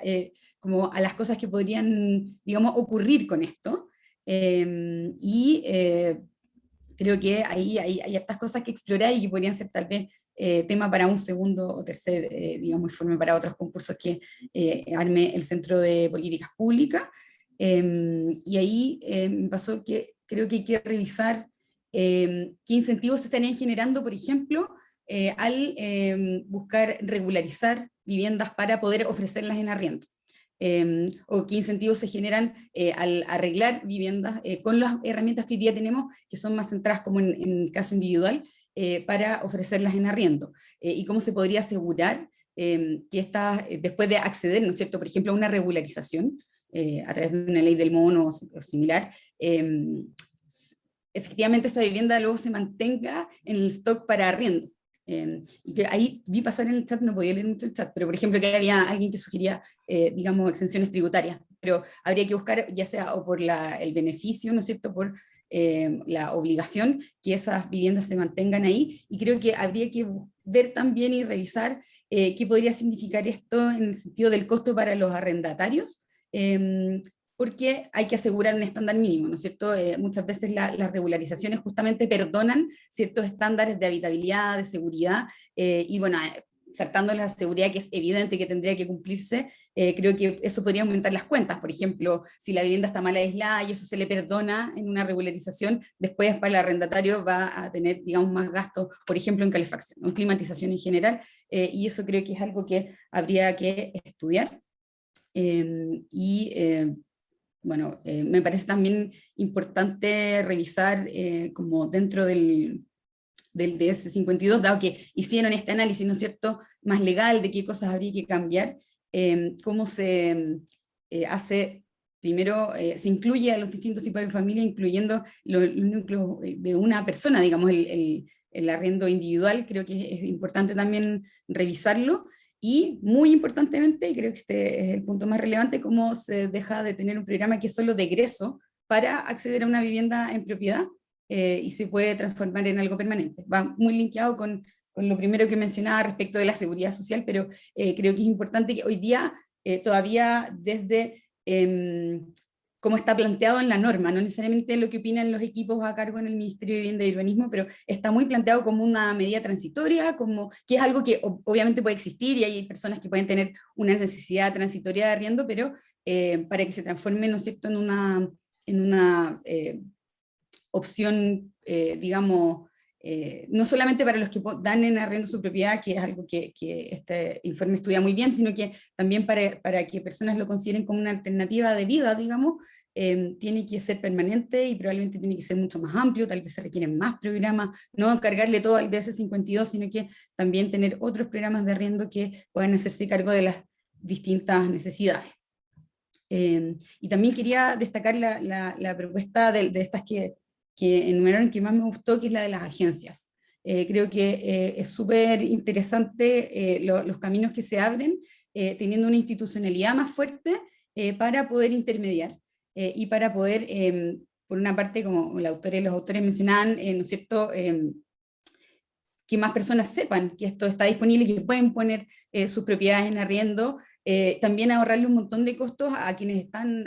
como a las cosas que podrían, digamos, ocurrir con esto, y creo que ahí hay hartas cosas que explorar y que podrían ser tal vez tema para un segundo o tercer, digamos, informe para otros concursos que arme el Centro de Políticas Públicas. Y ahí me pasó que creo que hay que revisar qué incentivos se estarían generando, por ejemplo, al buscar regularizar viviendas para poder ofrecerlas en arriendo. O qué incentivos se generan al arreglar viviendas con las herramientas que hoy día tenemos, que son más centradas como en el caso individual, para ofrecerlas en arriendo. Y cómo se podría asegurar que estas, después de acceder, ¿no es cierto?, por ejemplo, a una regularización, a través de una ley del mono o similar, efectivamente esa vivienda luego se mantenga en el stock para arriendo. Y que ahí vi pasar en el chat, no podía leer mucho el chat, pero por ejemplo que había alguien que sugería, digamos, exenciones tributarias, pero habría que buscar ya sea o por el beneficio, ¿no es cierto?, por la obligación que esas viviendas se mantengan ahí, y creo que habría que ver también y revisar qué podría significar esto en el sentido del costo para los arrendatarios, porque hay que asegurar un estándar mínimo, ¿no es cierto? Muchas veces las regularizaciones justamente perdonan ciertos estándares de habitabilidad, de seguridad, y bueno, saltando la seguridad que es evidente que tendría que cumplirse, creo que eso podría aumentar las cuentas. Por ejemplo, si la vivienda está mal aislada y eso se le perdona en una regularización, después para el arrendatario va a tener, digamos, más gastos, por ejemplo, en calefacción, en climatización en general, y eso creo que es algo que habría que estudiar. Bueno, me parece también importante revisar como dentro del DS52, dado que hicieron este análisis, ¿no es cierto?, más legal de qué cosas habría que cambiar, cómo se hace, primero, se incluye a los distintos tipos de familia, incluyendo los núcleos de una persona, digamos, el arriendo individual, creo que es importante también revisarlo. Y muy importantemente, y creo que este es el punto más relevante, cómo se deja de tener un programa que es solo de egreso para acceder a una vivienda en propiedad y se puede transformar en algo permanente. Va muy linkeado con lo primero que mencionaba respecto de la seguridad social, pero creo que es importante que hoy día todavía desde cómo está planteado en la norma, no necesariamente lo que opinan los equipos a cargo en el Ministerio de Vivienda y Urbanismo, pero está muy planteado como una medida transitoria, como que es algo que obviamente puede existir y hay personas que pueden tener una necesidad transitoria de arriendo, pero para que se transforme, ¿no es cierto?, en opción, digamos, no solamente para los que dan en arriendo su propiedad, que es algo que este informe estudia muy bien, sino que también para que personas lo consideren como una alternativa de vida, digamos, tiene que ser permanente y probablemente tiene que ser mucho más amplio, tal vez se requieren más programas, no cargarle todo al DS52, sino que también tener otros programas de arriendo que puedan hacerse cargo de las distintas necesidades. Y también quería destacar la propuesta de estas que enumeraron, que más me gustó, que es la de las agencias. Creo que es súper interesante los caminos que se abren, teniendo una institucionalidad más fuerte para poder intermediar y para poder, por una parte, como los autores mencionaban, ¿no es cierto?, que más personas sepan que esto está disponible y que pueden poner sus propiedades en arriendo, también ahorrarle un montón de costos a quienes están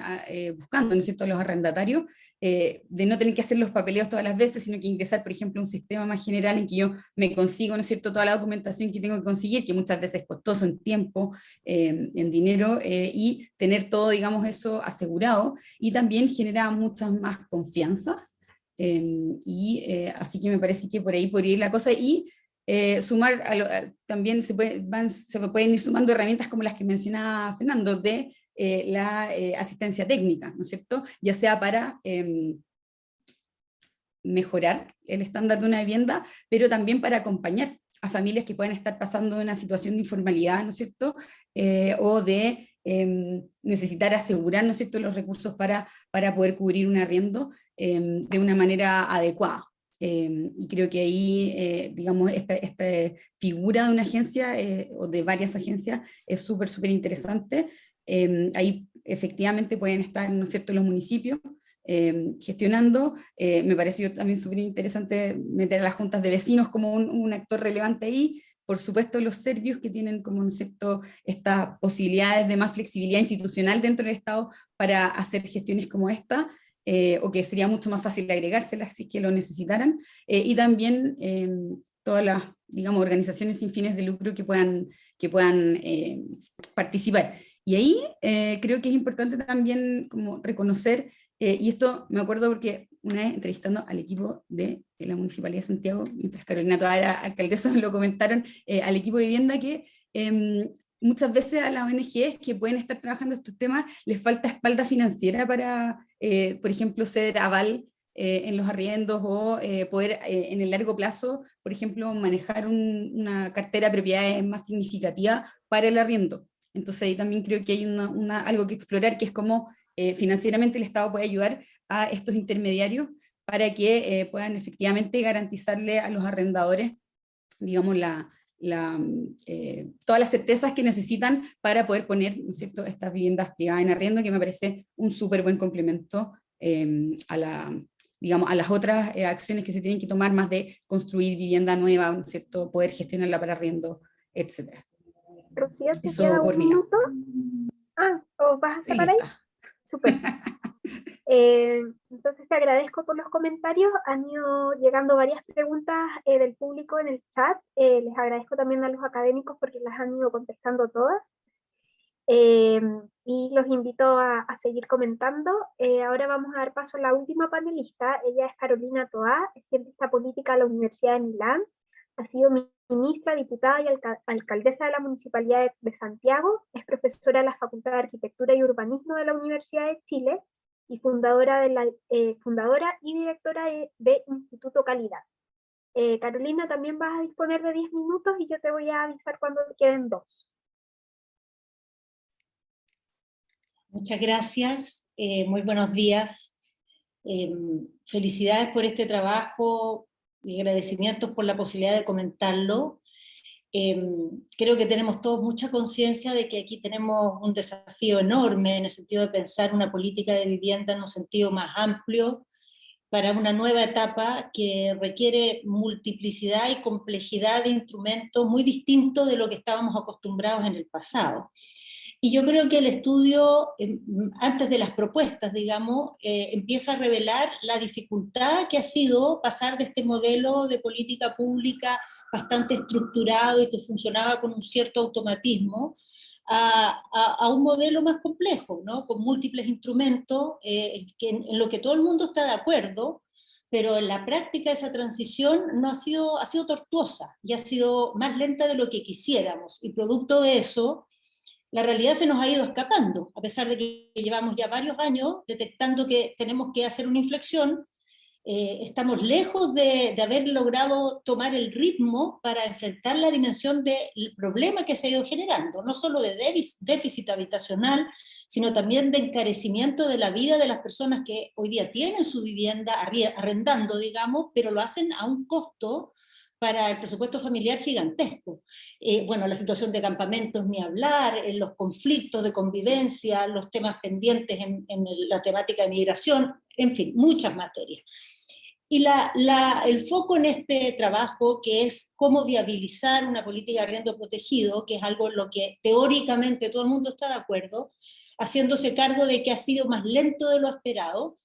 buscando, ¿no es cierto?, a los arrendatarios, de no tener que hacer los papeleos todas las veces, sino que ingresar, por ejemplo, a un sistema más general en que yo me consigo, ¿no es cierto?, toda la documentación que tengo que conseguir, que muchas veces es costoso en tiempo, en dinero, y tener todo, digamos, eso asegurado, y también genera muchas más confianzas, así que me parece que por ahí podría ir la cosa, y sumar, también se pueden ir sumando herramientas como las que mencionaba Fernando, de la asistencia técnica, ¿no es cierto? Ya sea para mejorar el estándar de una vivienda, pero también para acompañar a familias que pueden estar pasando una situación de informalidad, ¿no es cierto? O de necesitar asegurar, ¿no es cierto?, los recursos para poder cubrir un arriendo de una manera adecuada. Y creo que ahí, digamos, esta figura de una agencia o de varias agencias es súper, súper interesante. Ahí efectivamente pueden estar, ¿no es cierto?, los municipios gestionando. Me pareció también súper interesante meter a las juntas de vecinos como un actor relevante ahí. Por supuesto, los servicios que tienen, como, ¿no es cierto?, estas posibilidades de más flexibilidad institucional dentro del Estado para hacer gestiones como esta, o que sería mucho más fácil agregárselas si es que lo necesitaran, y también todas las, digamos, organizaciones sin fines de lucro que puedan participar. Y ahí creo que es importante también como reconocer, y esto me acuerdo porque una vez entrevistando al equipo de la Municipalidad de Santiago, mientras Carolina todavía era alcaldesa, lo comentaron al equipo de vivienda, que muchas veces a las ONGs que pueden estar trabajando estos temas les falta espalda financiera para, por ejemplo, ser aval en los arriendos, o poder en el largo plazo, por ejemplo, manejar una cartera de propiedades más significativa para el arriendo. Entonces ahí también creo que hay algo que explorar, que es cómo financieramente el Estado puede ayudar a estos intermediarios para que puedan efectivamente garantizarle a los arrendadores, digamos, todas las certezas que necesitan para poder poner, ¿no es cierto?, estas viviendas privadas en arriendo, que me parece un súper buen complemento digamos, a las otras acciones que se tienen que tomar, más de construir vivienda nueva, ¿no es cierto?, poder gestionarla para arriendo, etc. Rocío, ¿te Eso queda por un mí. minuto? ¿O vas a Estoy cerrar ahí? lista. Súper. Entonces te agradezco por los comentarios. Han ido llegando varias preguntas del público en el chat. Les agradezco también a los académicos porque las han ido contestando todas. Y los invito a seguir comentando. Ahora vamos a dar paso a la última panelista. Ella es Carolina Toá, es cientista política de la Universidad de Milán. Ha sido ministra, diputada y alcaldesa de la Municipalidad de Santiago. Es profesora de la Facultad de Arquitectura y Urbanismo de la Universidad de Chile y fundadora y directora de Instituto Calidad. Carolina, también vas a disponer de 10 minutos y yo te voy a avisar cuando queden 2. Muchas gracias, muy buenos días. Felicidades por este trabajo y agradecimientos por la posibilidad de comentarlo. Creo que tenemos todos mucha conciencia de que aquí tenemos un desafío enorme en el sentido de pensar una política de vivienda en un sentido más amplio para una nueva etapa que requiere multiplicidad y complejidad de instrumentos muy distintos de lo que estábamos acostumbrados en el pasado. Y yo creo que el estudio, antes de las propuestas, digamos, empieza a revelar la dificultad que ha sido pasar de este modelo de política pública bastante estructurado y que funcionaba con un cierto automatismo, a un modelo más complejo, ¿no? Con múltiples instrumentos, en lo que todo el mundo está de acuerdo, pero en la práctica esa transición no ha sido tortuosa y ha sido más lenta de lo que quisiéramos, y producto de eso, la realidad se nos ha ido escapando, a pesar de que llevamos ya varios años detectando que tenemos que hacer una inflexión. Estamos lejos de haber logrado tomar el ritmo para enfrentar la dimensión del problema que se ha ido generando, no solo de déficit habitacional, sino también de encarecimiento de la vida de las personas que hoy día tienen su vivienda arrendando, digamos, pero lo hacen a un costo para el presupuesto familiar gigantesco. Bueno, la situación de campamentos, ni hablar, los conflictos de convivencia, los temas pendientes en la temática de migración, en fin, muchas materias. Y el foco en este trabajo, que es cómo viabilizar una política de arriendo protegido, que es algo en lo que teóricamente todo el mundo está de acuerdo, haciéndose cargo de que ha sido más lento de lo esperado,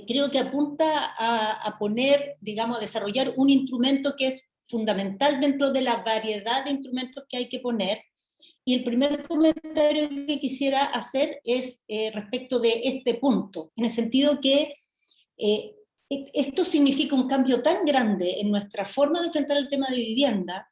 creo que apunta a poner, digamos, a desarrollar un instrumento que es fundamental dentro de la variedad de instrumentos que hay que poner. Y el primer comentario que quisiera hacer es respecto de este punto, en el sentido que esto significa un cambio tan grande en nuestra forma de enfrentar el tema de vivienda,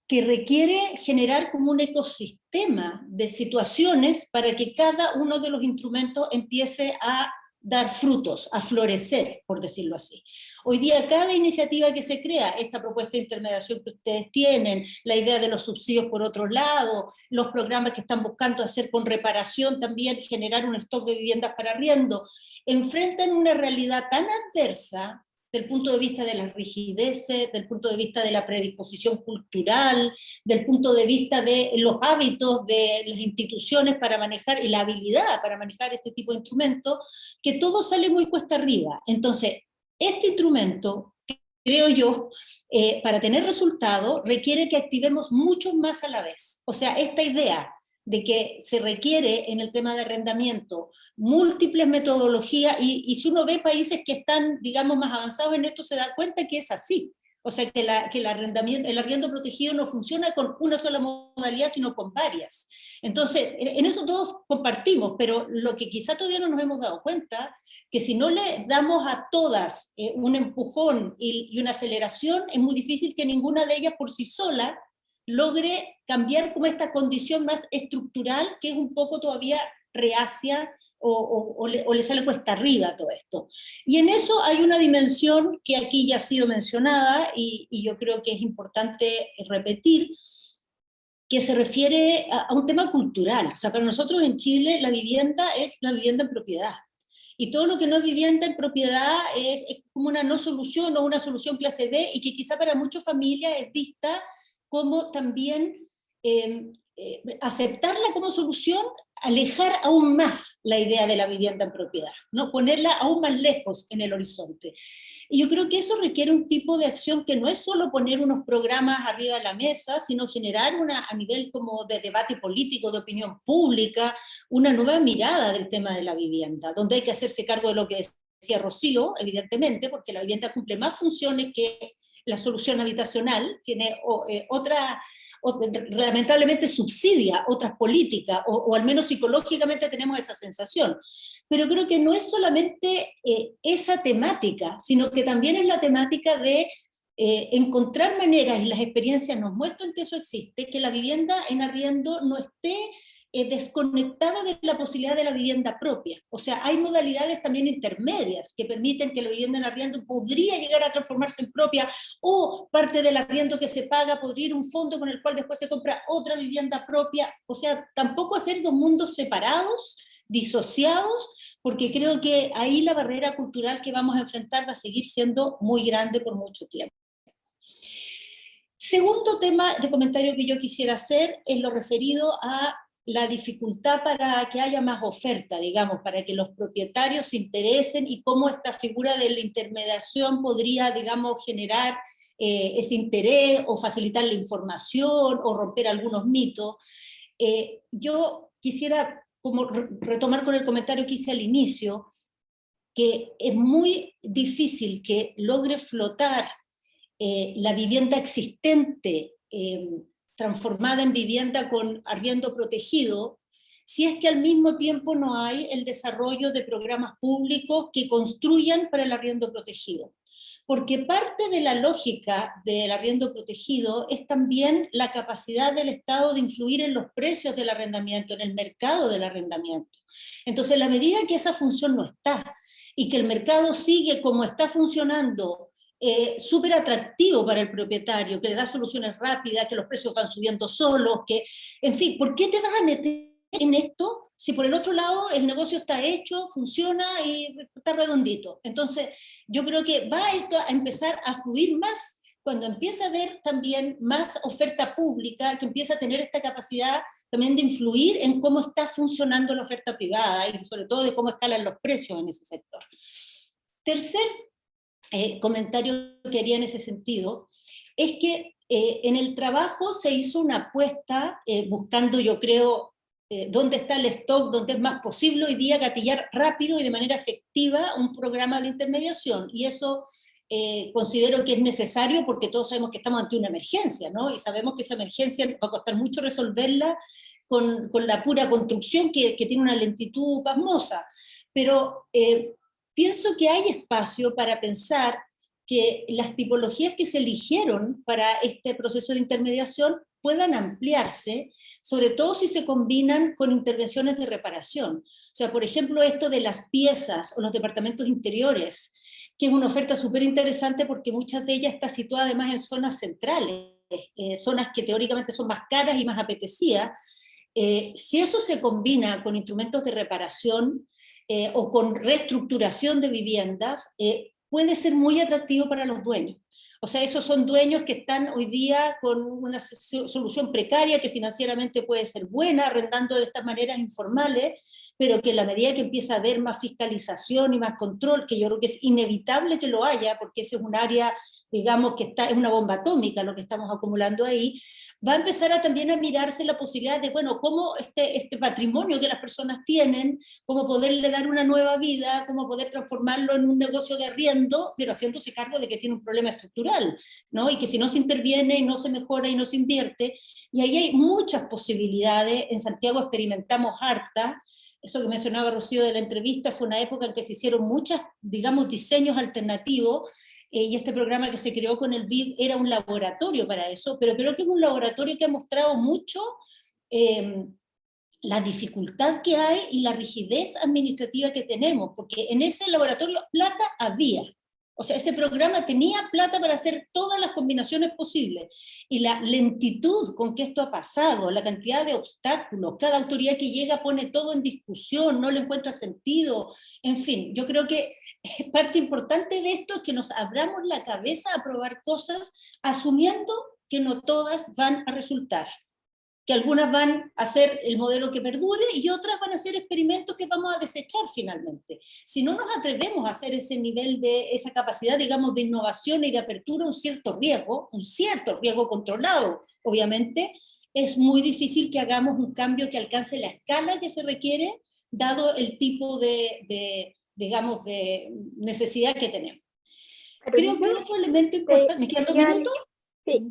que requiere generar como un ecosistema de situaciones para que cada uno de los instrumentos empiece a dar frutos, a florecer, por decirlo así. Hoy día cada iniciativa que se crea, esta propuesta de intermediación que ustedes tienen, la idea de los subsidios por otro lado, los programas que están buscando hacer con reparación también, generar un stock de viviendas para arriendo, enfrentan una realidad tan adversa del punto de vista de las rigideces, del punto de vista de la predisposición cultural, del punto de vista de los hábitos de las instituciones para manejar, y la habilidad para manejar este tipo de instrumentos, que todo sale muy cuesta arriba. Entonces, este instrumento, creo yo, para tener resultado, requiere que activemos muchos más a la vez. O sea, esta idea de que se requiere en el tema de arrendamiento múltiples metodologías, y si uno ve países que están, digamos, más avanzados en esto, se da cuenta que es así. O sea, que el arriendo protegido no funciona con una sola modalidad, sino con varias. Entonces, en eso todos compartimos, pero lo que quizá todavía no nos hemos dado cuenta, que si no le damos a todas un empujón y una aceleración, es muy difícil que ninguna de ellas por sí sola logre cambiar como esta condición más estructural, que es un poco todavía reacia o le sale cuesta arriba todo esto. Y en eso hay una dimensión que aquí ya ha sido mencionada y yo creo que es importante repetir, que se refiere a un tema cultural. O sea, para nosotros en Chile la vivienda es la vivienda en propiedad. Y todo lo que no es vivienda en propiedad es como una no solución o una solución clase B, y que quizá para muchas familias es vista como también aceptarla como solución, alejar aún más la idea de la vivienda en propiedad, ¿no? Ponerla aún más lejos en el horizonte. Y yo creo que eso requiere un tipo de acción que no es solo poner unos programas arriba de la mesa, sino generar a nivel como de debate político, de opinión pública, una nueva mirada del tema de la vivienda, donde hay que hacerse cargo de lo que decía Rocío, evidentemente, porque la vivienda cumple más funciones que la solución habitacional, tiene lamentablemente subsidia otras políticas, o al menos psicológicamente tenemos esa sensación. Pero creo que no es solamente esa temática, sino que también es la temática de encontrar maneras, y las experiencias nos muestran que eso existe, que la vivienda en arriendo no esté desconectada de la posibilidad de la vivienda propia. O sea, hay modalidades también intermedias que permiten que la vivienda en arriendo podría llegar a transformarse en propia, o parte del arriendo que se paga podría ir a un fondo con el cual después se compra otra vivienda propia. O sea, tampoco hacer dos mundos separados, disociados, porque creo que ahí la barrera cultural que vamos a enfrentar va a seguir siendo muy grande por mucho tiempo. Segundo tema de comentario que yo quisiera hacer es lo referido a la dificultad para que haya más oferta, digamos, para que los propietarios se interesen, y cómo esta figura de la intermediación podría, digamos, generar ese interés o facilitar la información o romper algunos mitos. Yo quisiera como retomar con el comentario que hice al inicio, que es muy difícil que logre flotar la vivienda existente transformada en vivienda con arriendo protegido, si es que al mismo tiempo no hay el desarrollo de programas públicos que construyan para el arriendo protegido. Porque parte de la lógica del arriendo protegido es también la capacidad del Estado de influir en los precios del arrendamiento, en el mercado del arrendamiento. Entonces, en la medida que esa función no está, y que el mercado sigue como está funcionando, súper atractivo para el propietario, que le da soluciones rápidas, que los precios van subiendo solos, que, en fin, ¿por qué te vas a meter en esto si por el otro lado el negocio está hecho, funciona y está redondito? Entonces, yo creo que va esto a empezar a fluir más cuando empieza a haber también más oferta pública, que empieza a tener esta capacidad también de influir en cómo está funcionando la oferta privada y sobre todo de cómo escalan los precios en ese sector. Tercer comentario que haría en ese sentido es que en el trabajo se hizo una apuesta buscando, yo creo, dónde está el stock, dónde es más posible hoy día gatillar rápido y de manera efectiva un programa de intermediación, y eso considero que es necesario porque todos sabemos que estamos ante una emergencia, ¿no? Y sabemos que esa emergencia va a costar mucho resolverla con la pura construcción que tiene una lentitud pasmosa, pero pienso que hay espacio para pensar que las tipologías que se eligieron para este proceso de intermediación puedan ampliarse, sobre todo si se combinan con intervenciones de reparación. O sea, por ejemplo, esto de las piezas o los departamentos interiores, que es una oferta súper interesante porque muchas de ellas están situadas además en zonas centrales, zonas que teóricamente son más caras y más apetecidas. Si eso se combina con instrumentos de reparación o con reestructuración de viviendas, puede ser muy atractivo para los dueños. O sea, esos son dueños que están hoy día con una solución precaria que financieramente puede ser buena, arrendando de estas maneras informales, pero que en la medida que empieza a haber más fiscalización y más control, que yo creo que es inevitable que lo haya, porque ese es un área, digamos, que es una bomba atómica lo que estamos acumulando ahí, va a empezar también a mirarse la posibilidad de, bueno, cómo este patrimonio que las personas tienen, cómo poderle dar una nueva vida, cómo poder transformarlo en un negocio de arriendo, pero haciéndose cargo de que tiene un problema estructural, ¿no? Y que si no se interviene y no se mejora y no se invierte, y ahí hay muchas posibilidades. En Santiago experimentamos harta. Eso que mencionaba Rocío de la entrevista fue una época en que se hicieron muchos, digamos, diseños alternativos, y este programa que se creó con el BID era un laboratorio para eso, pero creo que es un laboratorio que ha mostrado mucho la dificultad que hay y la rigidez administrativa que tenemos, porque en ese laboratorio plata había. O sea, ese programa tenía plata para hacer todas las combinaciones posibles. Y la lentitud con que esto ha pasado, la cantidad de obstáculos, cada autoridad que llega pone todo en discusión, no le encuentra sentido, en fin, yo creo que parte importante de esto es que nos abramos la cabeza a probar cosas, asumiendo que no todas van a resultar, que algunas van a ser el modelo que perdure y otras van a ser experimentos que vamos a desechar finalmente. Si no nos atrevemos a hacer ese nivel de, esa capacidad, digamos, de innovación y de apertura, un cierto riesgo controlado, obviamente, es muy difícil que hagamos un cambio que alcance la escala que se requiere, dado el tipo digamos, de necesidad que tenemos. Creo que otro elemento importante, ¿me quedan 2 minutos? Sí.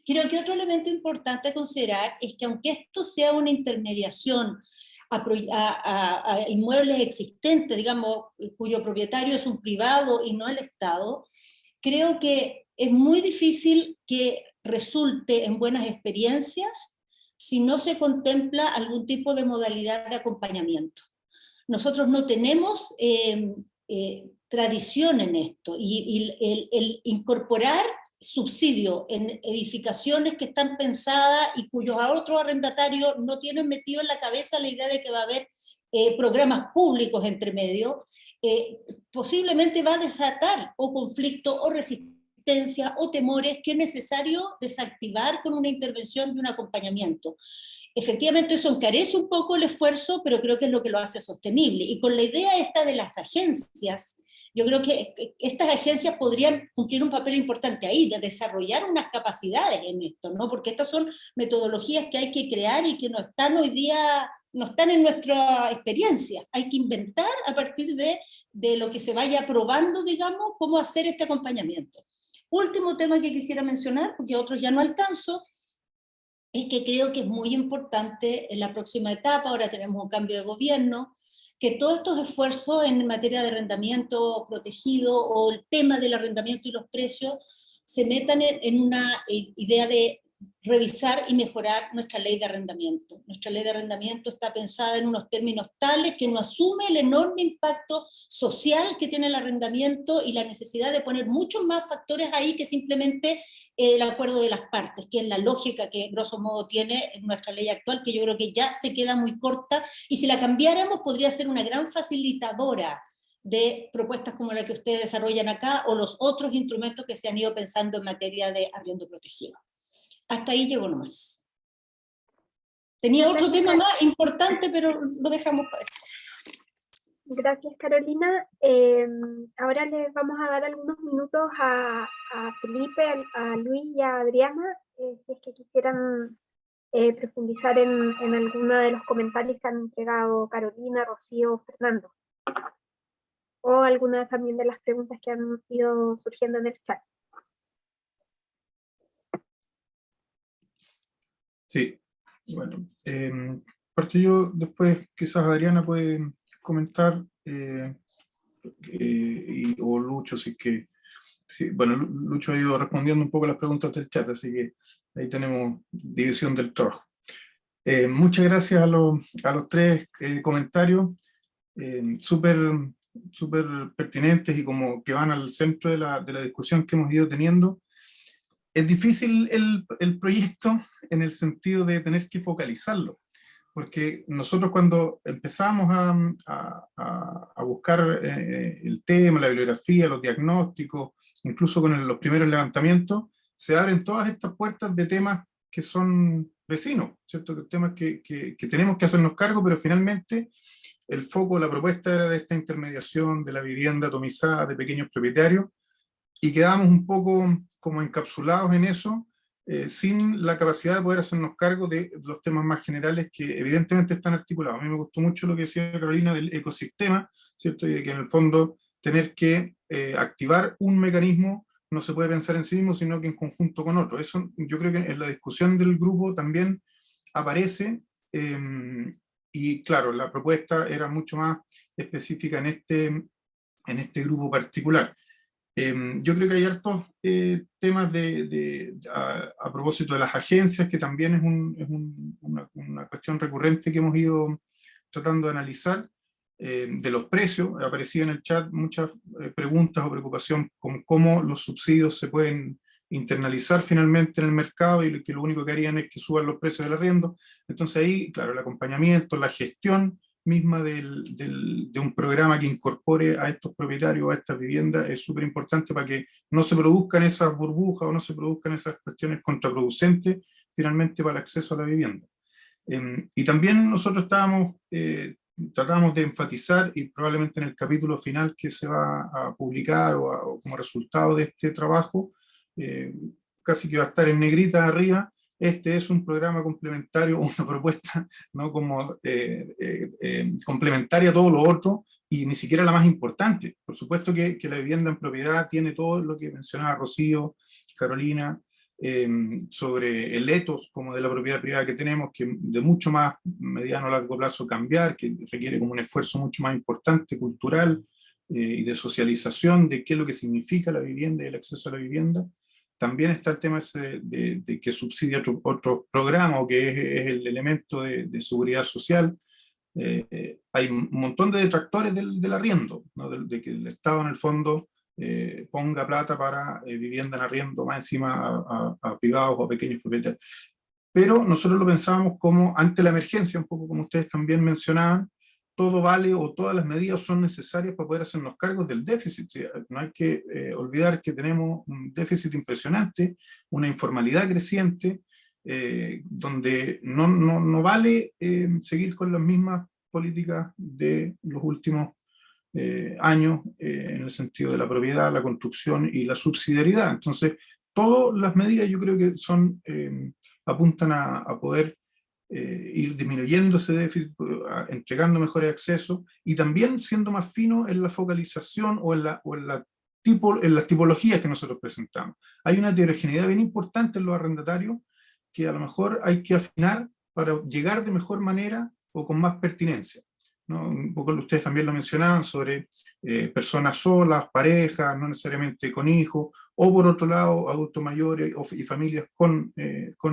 Creo que otro elemento importante a considerar es que aunque esto sea una intermediación a inmuebles existentes, digamos, cuyo propietario es un privado y no el Estado, creo que es muy difícil que resulte en buenas experiencias si no se contempla algún tipo de modalidad de acompañamiento. Nosotros no tenemos tradición en esto, y el incorporar subsidio en edificaciones que están pensadas y cuyos otros arrendatarios no tienen metido en la cabeza la idea de que va a haber programas públicos entre medio, posiblemente va a desatar o conflicto o resistencia o temores que es necesario desactivar con una intervención y un acompañamiento. Efectivamente eso encarece un poco el esfuerzo, pero creo que es lo que lo hace sostenible. Y con la idea esta de las agencias, yo creo que estas agencias podrían cumplir un papel importante ahí, de desarrollar unas capacidades en esto, ¿no? Porque estas son metodologías que hay que crear y que no están hoy día, no están en nuestra experiencia. Hay que inventar a partir de lo que se vaya probando, digamos, cómo hacer este acompañamiento. Último tema que quisiera mencionar, porque otros ya no alcanzo, es que creo que es muy importante en la próxima etapa, ahora tenemos un cambio de gobierno, que todos estos esfuerzos en materia de arrendamiento protegido o el tema del arrendamiento y los precios se metan en una idea de revisar y mejorar nuestra ley de arrendamiento. Nuestra ley de arrendamiento está pensada en unos términos tales que no asume el enorme impacto social que tiene el arrendamiento y la necesidad de poner muchos más factores ahí que simplemente el acuerdo de las partes, que es la lógica que grosso modo tiene en nuestra ley actual, que yo creo que ya se queda muy corta, y si la cambiáramos podría ser una gran facilitadora de propuestas como la que ustedes desarrollan acá, o los otros instrumentos que se han ido pensando en materia de arriendo protegido. Hasta ahí llego nomás. Tenía otro tema más importante, pero lo dejamos para después. Gracias, Carolina. Ahora les vamos a dar algunos minutos a Felipe, a Luis y a Adriana, si es que quisieran profundizar en alguno de los comentarios que han entregado Carolina, Rocío o Fernando. O algunas también de las preguntas que han ido surgiendo en el chat. Sí, bueno, parte yo, después quizás Adriana puede comentar, o Lucho, si es que, sí, bueno, Lucho ha ido respondiendo un poco las preguntas del chat, así que ahí tenemos división del trabajo. Muchas gracias a los tres comentarios, súper pertinentes y como que van al centro de la discusión que hemos ido teniendo. Es difícil el proyecto en el sentido de tener que focalizarlo, porque nosotros cuando empezamos a buscar el tema, la bibliografía, los diagnósticos, incluso con los primeros levantamientos, se abren todas estas puertas de temas que son vecinos, ¿cierto? Temas que tenemos que hacernos cargo, pero finalmente el foco, la propuesta era de esta intermediación de la vivienda atomizada de pequeños propietarios, y quedamos un poco como encapsulados en eso, sin la capacidad de poder hacernos cargo de los temas más generales que evidentemente están articulados. A mí me gustó mucho lo que decía Carolina del ecosistema, ¿cierto? Y de que en el fondo tener que activar un mecanismo no se puede pensar en sí mismo, sino que en conjunto con otro. Eso yo creo que en la discusión del grupo también aparece, y claro, la propuesta era mucho más específica en este grupo particular. Yo creo que hay hartos temas a propósito de las agencias, que también es una cuestión recurrente que hemos ido tratando de analizar, de los precios. Aparecía en el chat muchas preguntas o preocupación con cómo los subsidios se pueden internalizar finalmente en el mercado y que lo único que harían es que suban los precios del arriendo. Entonces ahí, claro, el acompañamiento, la gestión misma de un programa que incorpore a estos propietarios, a estas viviendas, es súper importante para que no se produzcan esas burbujas o no se produzcan esas cuestiones contraproducentes finalmente para el acceso a la vivienda. Y también nosotros tratamos de enfatizar, y probablemente en el capítulo final que se va a publicar o como resultado de este trabajo, casi que va a estar en negrita arriba, este es un programa complementario, una propuesta, ¿no? Como complementaria a todo lo otro, y ni siquiera la más importante. Por supuesto que la vivienda en propiedad tiene todo lo que mencionaba Rocío, Carolina, sobre el ethos como de la propiedad privada que tenemos, que de mucho más mediano a largo plazo cambiar, que requiere como un esfuerzo mucho más importante, cultural, y de socialización de qué es lo que significa la vivienda y el acceso a la vivienda. También está el tema ese de que subsidia otro programa, o que es el elemento de seguridad social. Hay un montón de detractores del arriendo, ¿no? de que el Estado en el fondo ponga plata para vivienda en arriendo más encima a privados o a pequeños propietarios. Pero nosotros lo pensábamos como ante la emergencia, un poco como ustedes también mencionaban, todo vale o todas las medidas son necesarias para poder hacernos cargo del déficit. No hay que olvidar que tenemos un déficit impresionante, una informalidad creciente, donde no vale seguir con las mismas políticas de los últimos años, en el sentido de la propiedad, la construcción y la subsidiariedad. Entonces, todas las medidas yo creo que apuntan a poder ir disminuyendo ese déficit, entregando mejores accesos, y también siendo más fino en la focalización o en las tipologías que nosotros presentamos. Hay una heterogeneidad bien importante en los arrendatarios, que a lo mejor hay que afinar para llegar de mejor manera o con más pertinencia, ¿no? Un poco ustedes también lo mencionaban sobre personas solas, parejas, no necesariamente con hijos, o por otro lado, adultos mayores y familias con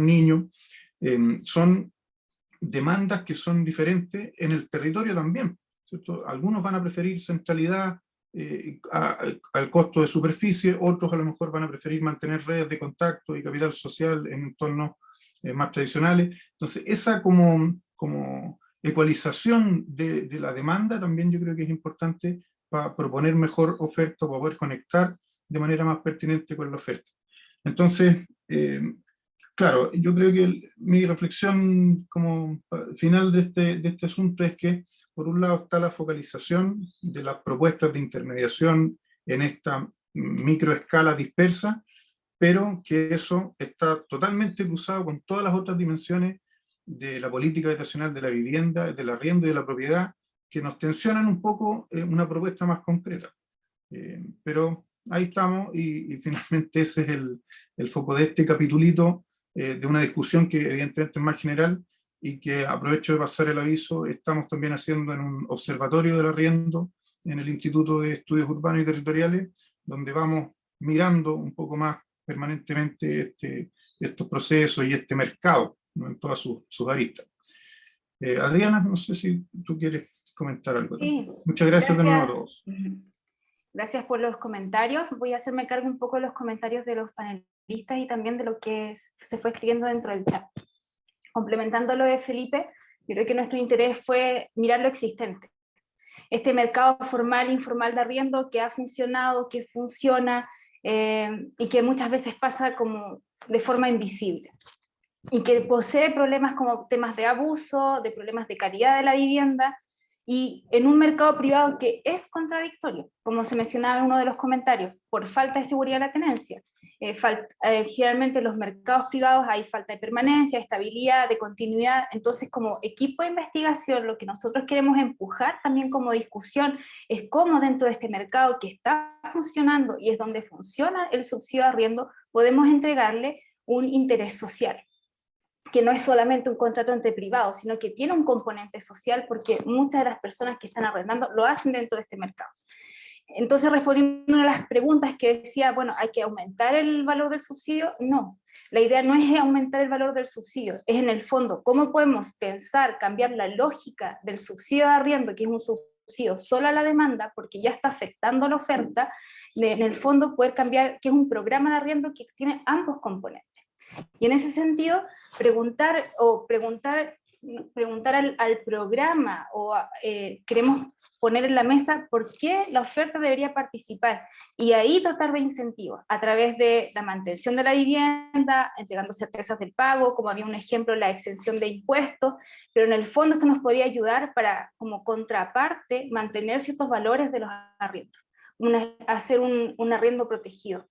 niños. Son demandas que son diferentes en el territorio también, ¿cierto? Algunos van a preferir centralidad al costo de superficie, otros a lo mejor van a preferir mantener redes de contacto y capital social en entornos más tradicionales. Entonces, esa como ecualización de la demanda también yo creo que es importante para proponer mejor oferta, para poder conectar de manera más pertinente con la oferta. Entonces, claro, yo creo que mi reflexión como final de este asunto es que, por un lado, está la focalización de las propuestas de intermediación en esta microescala dispersa, pero que eso está totalmente cruzado con todas las otras dimensiones de la política habitacional de la vivienda, del arriendo y de la propiedad, que nos tensionan un poco una propuesta más concreta. Pero ahí estamos y finalmente ese es el foco de este capitulito, de una discusión que evidentemente es más general y que, aprovecho de pasar el aviso, estamos también haciendo en un observatorio del arriendo en el Instituto de Estudios Urbanos y Territoriales, donde vamos mirando un poco más permanentemente estos procesos y este mercado, ¿no? En todas sus aristas. Adriana, no sé si tú quieres comentar algo. Sí, muchas gracias de nuevo a todos. Gracias por los comentarios. Voy a hacerme cargo un poco de los comentarios de los panelistas y también de lo que se fue escribiendo dentro del chat. Complementando lo de Felipe, yo creo que nuestro interés fue mirar lo existente. Este mercado formal e informal de arriendo que ha funcionado, que funciona y que muchas veces pasa como de forma invisible. Y que posee problemas como temas de abuso, de problemas de calidad de la vivienda, y en un mercado privado que es contradictorio, como se mencionaba en uno de los comentarios, por falta de seguridad de la tenencia. Generalmente en los mercados privados hay falta de permanencia, de estabilidad, de continuidad. Entonces, como equipo de investigación, lo que nosotros queremos empujar también como discusión es cómo dentro de este mercado que está funcionando y es donde funciona el subsidio de arriendo, podemos entregarle un interés social, que no es solamente un contrato entre privados, sino que tiene un componente social, porque muchas de las personas que están arrendando lo hacen dentro de este mercado. Entonces, respondiendo a las preguntas que decía, bueno, ¿hay que aumentar el valor del subsidio? No, la idea no es aumentar el valor del subsidio, es en el fondo cómo podemos pensar, cambiar la lógica del subsidio de arriendo, que es un subsidio solo a la demanda, porque ya está afectando la oferta, en el fondo poder cambiar, que es un programa de arriendo que tiene ambos componentes. Y en ese sentido, preguntar al programa, o queremos poner en la mesa por qué la oferta debería participar, y ahí dotar de incentivos, a través de la mantención de la vivienda, entregando certezas del pago, como había un ejemplo, la exención de impuestos, pero en el fondo esto nos podría ayudar para, como contraparte, mantener ciertos valores de los arriendos, hacer un arriendo protegido.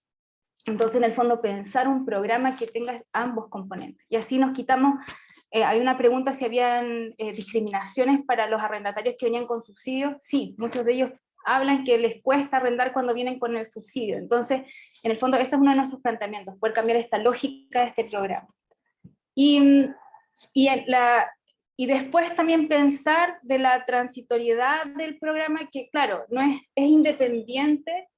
Entonces, en el fondo, pensar un programa que tenga ambos componentes. Y así nos quitamos, hay una pregunta si habían discriminaciones para los arrendatarios que venían con subsidio. Sí, muchos de ellos hablan que les cuesta arrendar cuando vienen con el subsidio. Entonces, en el fondo, ese es uno de nuestros planteamientos, poder cambiar esta lógica de este programa. Y después también pensar de la transitoriedad del programa, que claro, no es independiente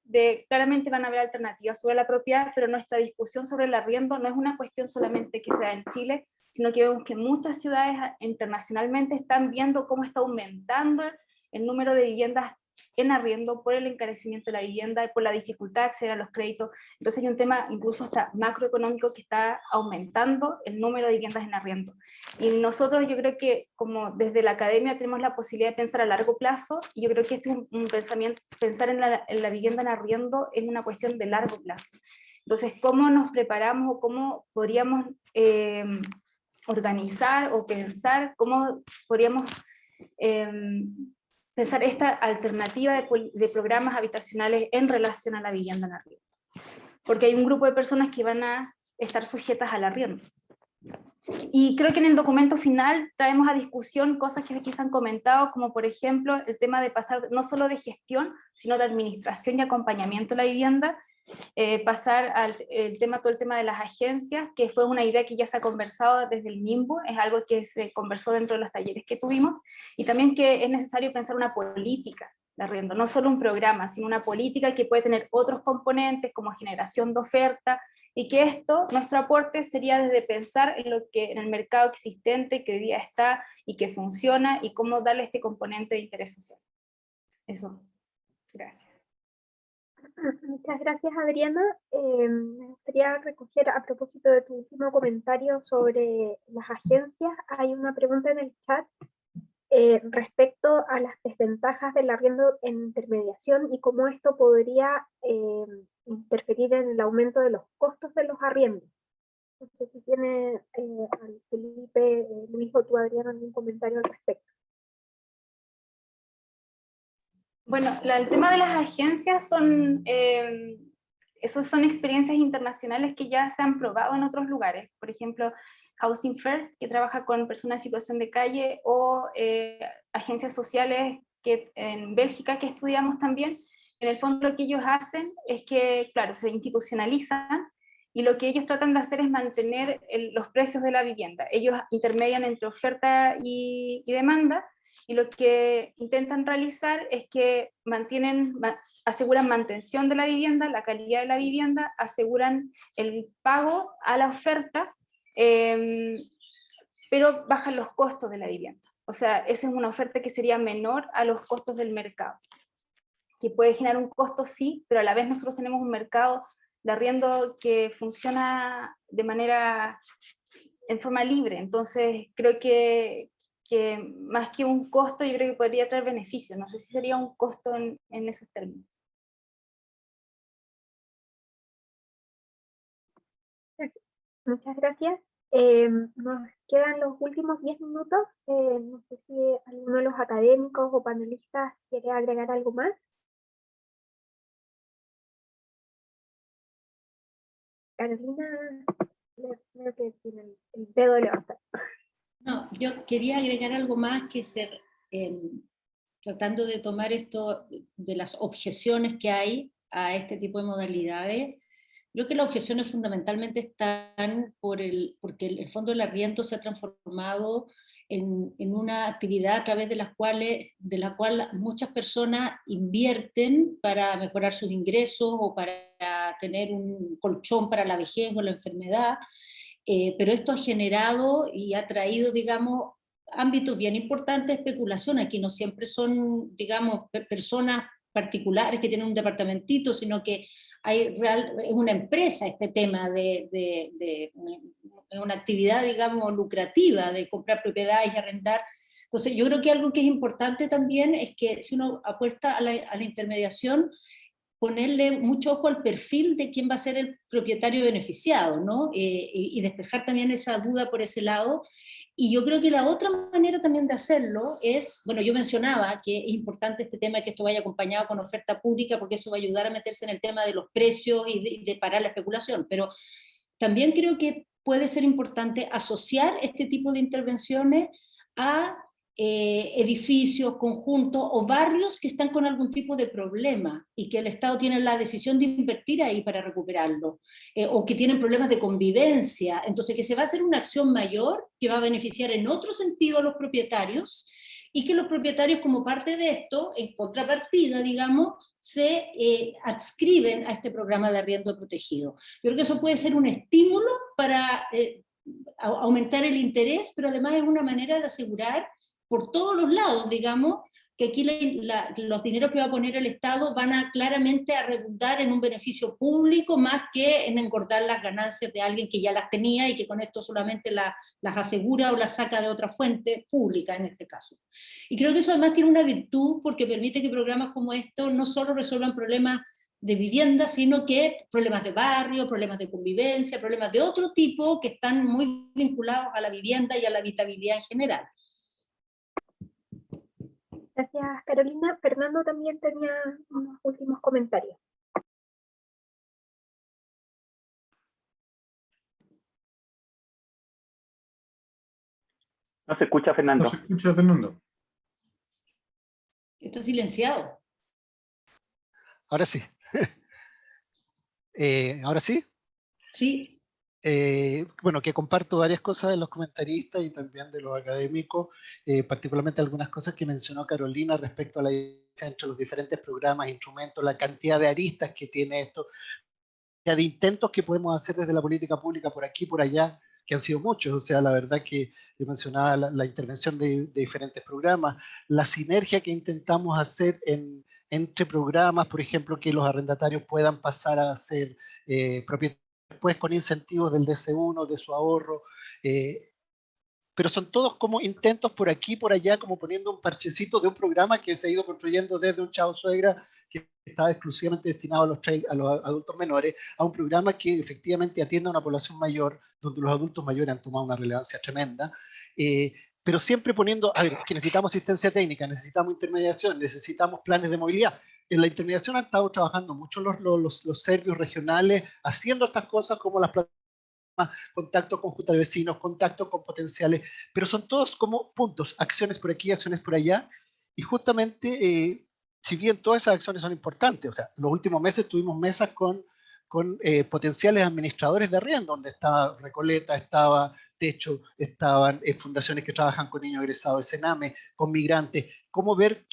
claramente van a haber alternativas sobre la propiedad, pero nuestra discusión sobre el arriendo no es una cuestión solamente que sea en Chile, sino que vemos que muchas ciudades internacionalmente están viendo cómo está aumentando el número de viviendas en arriendo por el encarecimiento de la vivienda y por la dificultad de acceder a los créditos. Entonces hay un tema incluso hasta macroeconómico que está aumentando el número de viviendas en arriendo. Y nosotros, yo creo que como desde la academia tenemos la posibilidad de pensar a largo plazo, y yo creo que este es un pensamiento, pensar en la vivienda en arriendo es una cuestión de largo plazo. Entonces, ¿cómo nos preparamos o cómo podríamos organizar o pensar cómo podríamos pensar esta alternativa de programas habitacionales en relación a la vivienda en arriendo? Porque hay un grupo de personas que van a estar sujetas al arriendo. Y creo que en el documento final traemos a discusión cosas que aquí se han comentado, como por ejemplo el tema de pasar no solo de gestión, sino de administración y acompañamiento de la vivienda, pasar al todo el tema de las agencias, que fue una idea que ya se ha conversado desde el MIMBU, es algo que se conversó dentro de los talleres que tuvimos, y también que es necesario pensar una política de arriendo, no solo un programa, sino una política que puede tener otros componentes como generación de oferta, y que esto, nuestro aporte sería desde pensar en el mercado existente que hoy día está y que funciona, y cómo darle este componente de interés social. Eso, gracias. Muchas gracias, Adriana. Me gustaría recoger, a propósito de tu último comentario sobre las agencias, hay una pregunta en el chat respecto a las desventajas del arriendo en intermediación y cómo esto podría interferir en el aumento de los costos de los arriendos. No sé si tiene Felipe, Luis o tú, Adriana, algún comentario al respecto. Bueno, el tema de las agencias son experiencias internacionales que ya se han probado en otros lugares. Por ejemplo, Housing First, que trabaja con personas en situación de calle, o agencias sociales en Bélgica que estudiamos también. En el fondo lo que ellos hacen es que, claro, se institucionalizan, y lo que ellos tratan de hacer es mantener los precios de la vivienda. Ellos intermedian entre oferta y demanda, y lo que intentan realizar es que aseguran mantención de la vivienda, la calidad de la vivienda, aseguran el pago a la oferta, pero bajan los costos de la vivienda. O sea, esa es una oferta que sería menor a los costos del mercado, que puede generar un costo, sí, pero a la vez nosotros tenemos un mercado de arriendo que funciona en forma libre. Entonces creo que más que un costo, yo creo que podría traer beneficios. No sé si sería un costo en esos términos. Muchas gracias. Nos quedan los últimos 10 minutos. No sé si alguno de los académicos o panelistas quiere agregar algo más. Carolina, creo que tiene el dedo levantado. No, yo quería agregar algo más que tratando de tomar esto de las objeciones que hay a este tipo de modalidades. Creo que las objeciones fundamentalmente están porque el fondo del arriendo se ha transformado en una actividad a través de la cual muchas personas invierten para mejorar sus ingresos o para tener un colchón para la vejez o la enfermedad, pero esto ha generado y ha traído, digamos, ámbitos bien importantes de especulación. Aquí no siempre son, digamos, personas particulares que tienen un departamentito, sino que es una empresa este tema de una actividad, digamos, lucrativa de comprar propiedades y arrendar. Entonces yo creo que algo que es importante también es que si uno apuesta a la intermediación, ponerle mucho ojo al perfil de quién va a ser el propietario beneficiado, ¿no? Y despejar también esa duda por ese lado. Y yo creo que la otra manera también de hacerlo es, bueno, yo mencionaba que es importante este tema de que esto vaya acompañado con oferta pública, porque eso va a ayudar a meterse en el tema de los precios y de parar la especulación, pero también creo que puede ser importante asociar este tipo de intervenciones a edificios, conjuntos o barrios que están con algún tipo de problema y que el Estado tiene la decisión de invertir ahí para recuperarlo, o que tienen problemas de convivencia. Entonces que se va a hacer una acción mayor que va a beneficiar en otro sentido a los propietarios, y que los propietarios, como parte de esto, en contrapartida, digamos, se adscriben a este programa de arriendo protegido. Yo creo que eso puede ser un estímulo para aumentar el interés, pero además es una manera de asegurar por todos los lados, digamos, que aquí los dineros que va a poner el Estado van a claramente a redundar en un beneficio público más que en engordar las ganancias de alguien que ya las tenía y que con esto solamente las asegura o las saca de otra fuente pública en este caso. Y creo que eso además tiene una virtud porque permite que programas como estos no solo resuelvan problemas de vivienda, sino que problemas de barrio, problemas de convivencia, problemas de otro tipo que están muy vinculados a la vivienda y a la habitabilidad en general. Gracias, Carolina. Fernando también tenía unos últimos comentarios. No se escucha, Fernando. No se escucha, Fernando. Está silenciado. Ahora sí. ¿Ahora sí? Sí. Bueno, que comparto varias cosas de los comentaristas y también de los académicos, particularmente algunas cosas que mencionó Carolina respecto a la diferencia entre los diferentes programas, instrumentos, la cantidad de aristas que tiene esto, de intentos que podemos hacer desde la política pública por aquí, por allá, que han sido muchos. O sea, la verdad que yo mencionaba la intervención de diferentes programas, la sinergia que intentamos hacer entre programas, por ejemplo, que los arrendatarios puedan pasar a ser propietarios después con incentivos del DC1, de su ahorro, pero son todos como intentos por aquí, por allá, como poniendo un parchecito de un programa que se ha ido construyendo desde un Chao Suegra, que estaba exclusivamente destinado a los adultos menores, a un programa que efectivamente atiende a una población mayor, donde los adultos mayores han tomado una relevancia tremenda, pero siempre poniendo, a ver, que necesitamos asistencia técnica, necesitamos intermediación, necesitamos planes de movilidad. En la intermediación han estado trabajando mucho los servicios regionales, haciendo estas cosas como las plataformas, contacto con juntas de vecinos, contacto con potenciales, pero son todos como puntos, acciones por aquí, acciones por allá, y justamente, si bien todas esas acciones son importantes, o sea, en los últimos meses tuvimos mesas con potenciales administradores de arriendo, donde estaba Recoleta, estaba Techo, estaban fundaciones que trabajan con niños egresados de Sename, con migrantes, cómo ver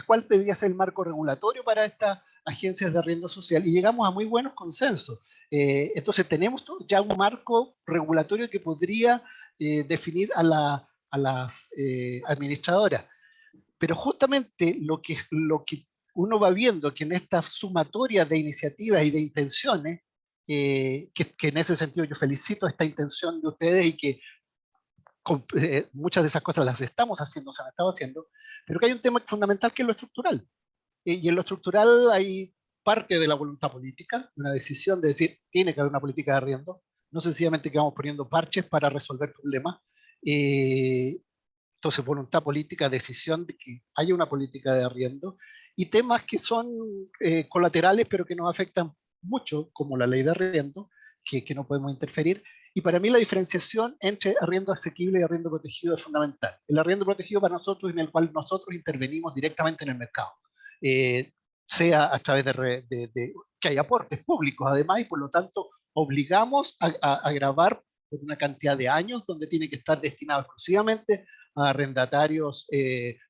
cuál debería ser el marco regulatorio para estas agencias de arriendo social, y llegamos a muy buenos consensos. Entonces tenemos ya un marco regulatorio que podría definir a las administradoras. Pero justamente lo que uno va viendo que en esta sumatoria de iniciativas y de intenciones, que en ese sentido yo felicito esta intención de ustedes y que muchas de esas cosas las estamos haciendo, se han estado haciendo, pero que hay un tema fundamental que es lo estructural. Y en lo estructural hay parte de la voluntad política, una decisión de decir, tiene que haber una política de arriendo, no sencillamente que vamos poniendo parches para resolver problemas. Entonces, voluntad política, decisión de que haya una política de arriendo, y temas que son colaterales, pero que nos afectan mucho, como la ley de arriendo, que no podemos interferir. Y para mí la diferenciación entre arriendo asequible y arriendo protegido es fundamental. El arriendo protegido para nosotros, en el cual nosotros intervenimos directamente en el mercado, sea a través de que hay aportes públicos además, y por lo tanto obligamos a grabar por una cantidad de años donde tiene que estar destinado exclusivamente a arrendatarios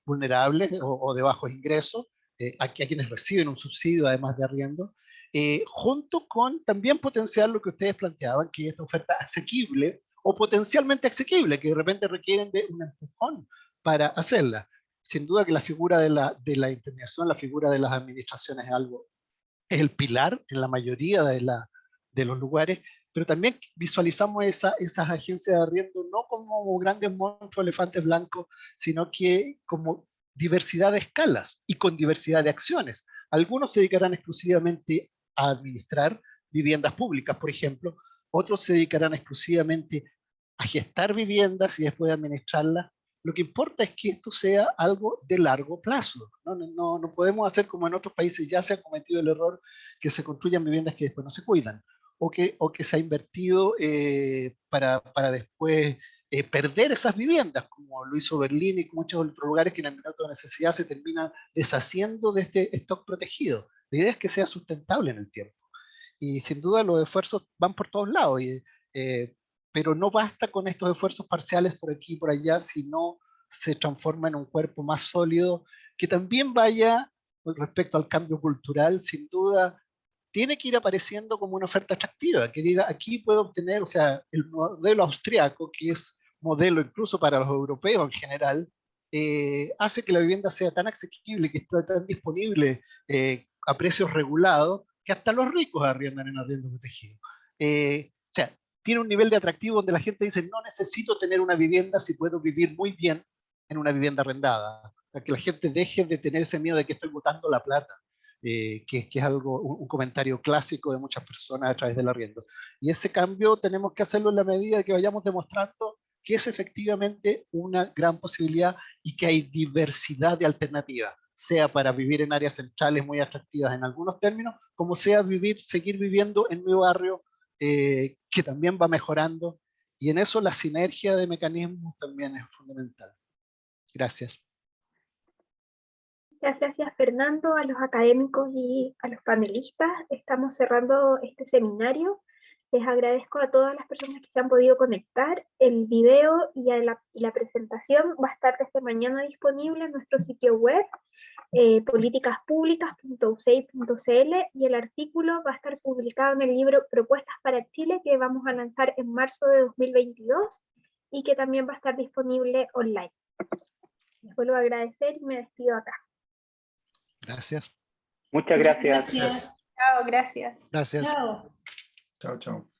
vulnerables o de bajos ingresos, a quienes reciben un subsidio además de arriendo, junto con también potenciar lo que ustedes planteaban, que es esta oferta asequible o potencialmente asequible, que de repente requieren de un empujón para hacerla. Sin duda que la figura de la intermediación, la figura de las administraciones es el pilar en la mayoría de los lugares, pero también visualizamos esas agencias de arriendo no como grandes monstruos, elefantes blancos, sino que como diversidad de escalas y con diversidad de acciones. Algunos se dedicarán exclusivamente a administrar viviendas públicas, por ejemplo, otros se dedicarán exclusivamente a gestar viviendas y después de administrarlas. Lo que importa es que esto sea algo de largo plazo. No podemos hacer como en otros países ya se ha cometido el error, que se construyan viviendas que después no se cuidan, o que se ha invertido para después perder esas viviendas, como lo hizo Berlín y muchos otros lugares que en el minuto de necesidad se terminan deshaciendo de este stock protegido. La idea es que sea sustentable en el tiempo. Y sin duda los esfuerzos van por todos lados, pero no basta con estos esfuerzos parciales por aquí y por allá, sino se transforma en un cuerpo más sólido que también vaya respecto al cambio cultural. Sin duda tiene que ir apareciendo como una oferta atractiva, que diga, aquí puedo obtener, o sea, el modelo austriaco, que es modelo incluso para los europeos en general, hace que la vivienda sea tan asequible, que está tan disponible a precios regulados, que hasta los ricos arriendan en arriendo protegido. O sea, tiene un nivel de atractivo donde la gente dice, no necesito tener una vivienda si puedo vivir muy bien en una vivienda arrendada. Para que la gente deje de tener ese miedo de que estoy botando la plata, que es algo, un comentario clásico de muchas personas a través del arriendo. Y ese cambio tenemos que hacerlo en la medida de que vayamos demostrando que es efectivamente una gran posibilidad y que hay diversidad de alternativas, sea para vivir en áreas centrales muy atractivas en algunos términos, como sea seguir viviendo en mi barrio, que también va mejorando, y en eso la sinergia de mecanismos también es fundamental. Gracias. Muchas gracias, Fernando, a los académicos y a los panelistas. Estamos cerrando este seminario. Les agradezco a todas las personas que se han podido conectar. El video y la presentación va a estar desde mañana disponible en nuestro sitio web, políticaspublicas.usei.cl, y el artículo va a estar publicado en el libro Propuestas para Chile, que vamos a lanzar en marzo de 2022 y que también va a estar disponible online. Les vuelvo a agradecer y me despido acá. Gracias. Muchas gracias. Gracias. Chao, gracias. Gracias. Chao. Chao, chao.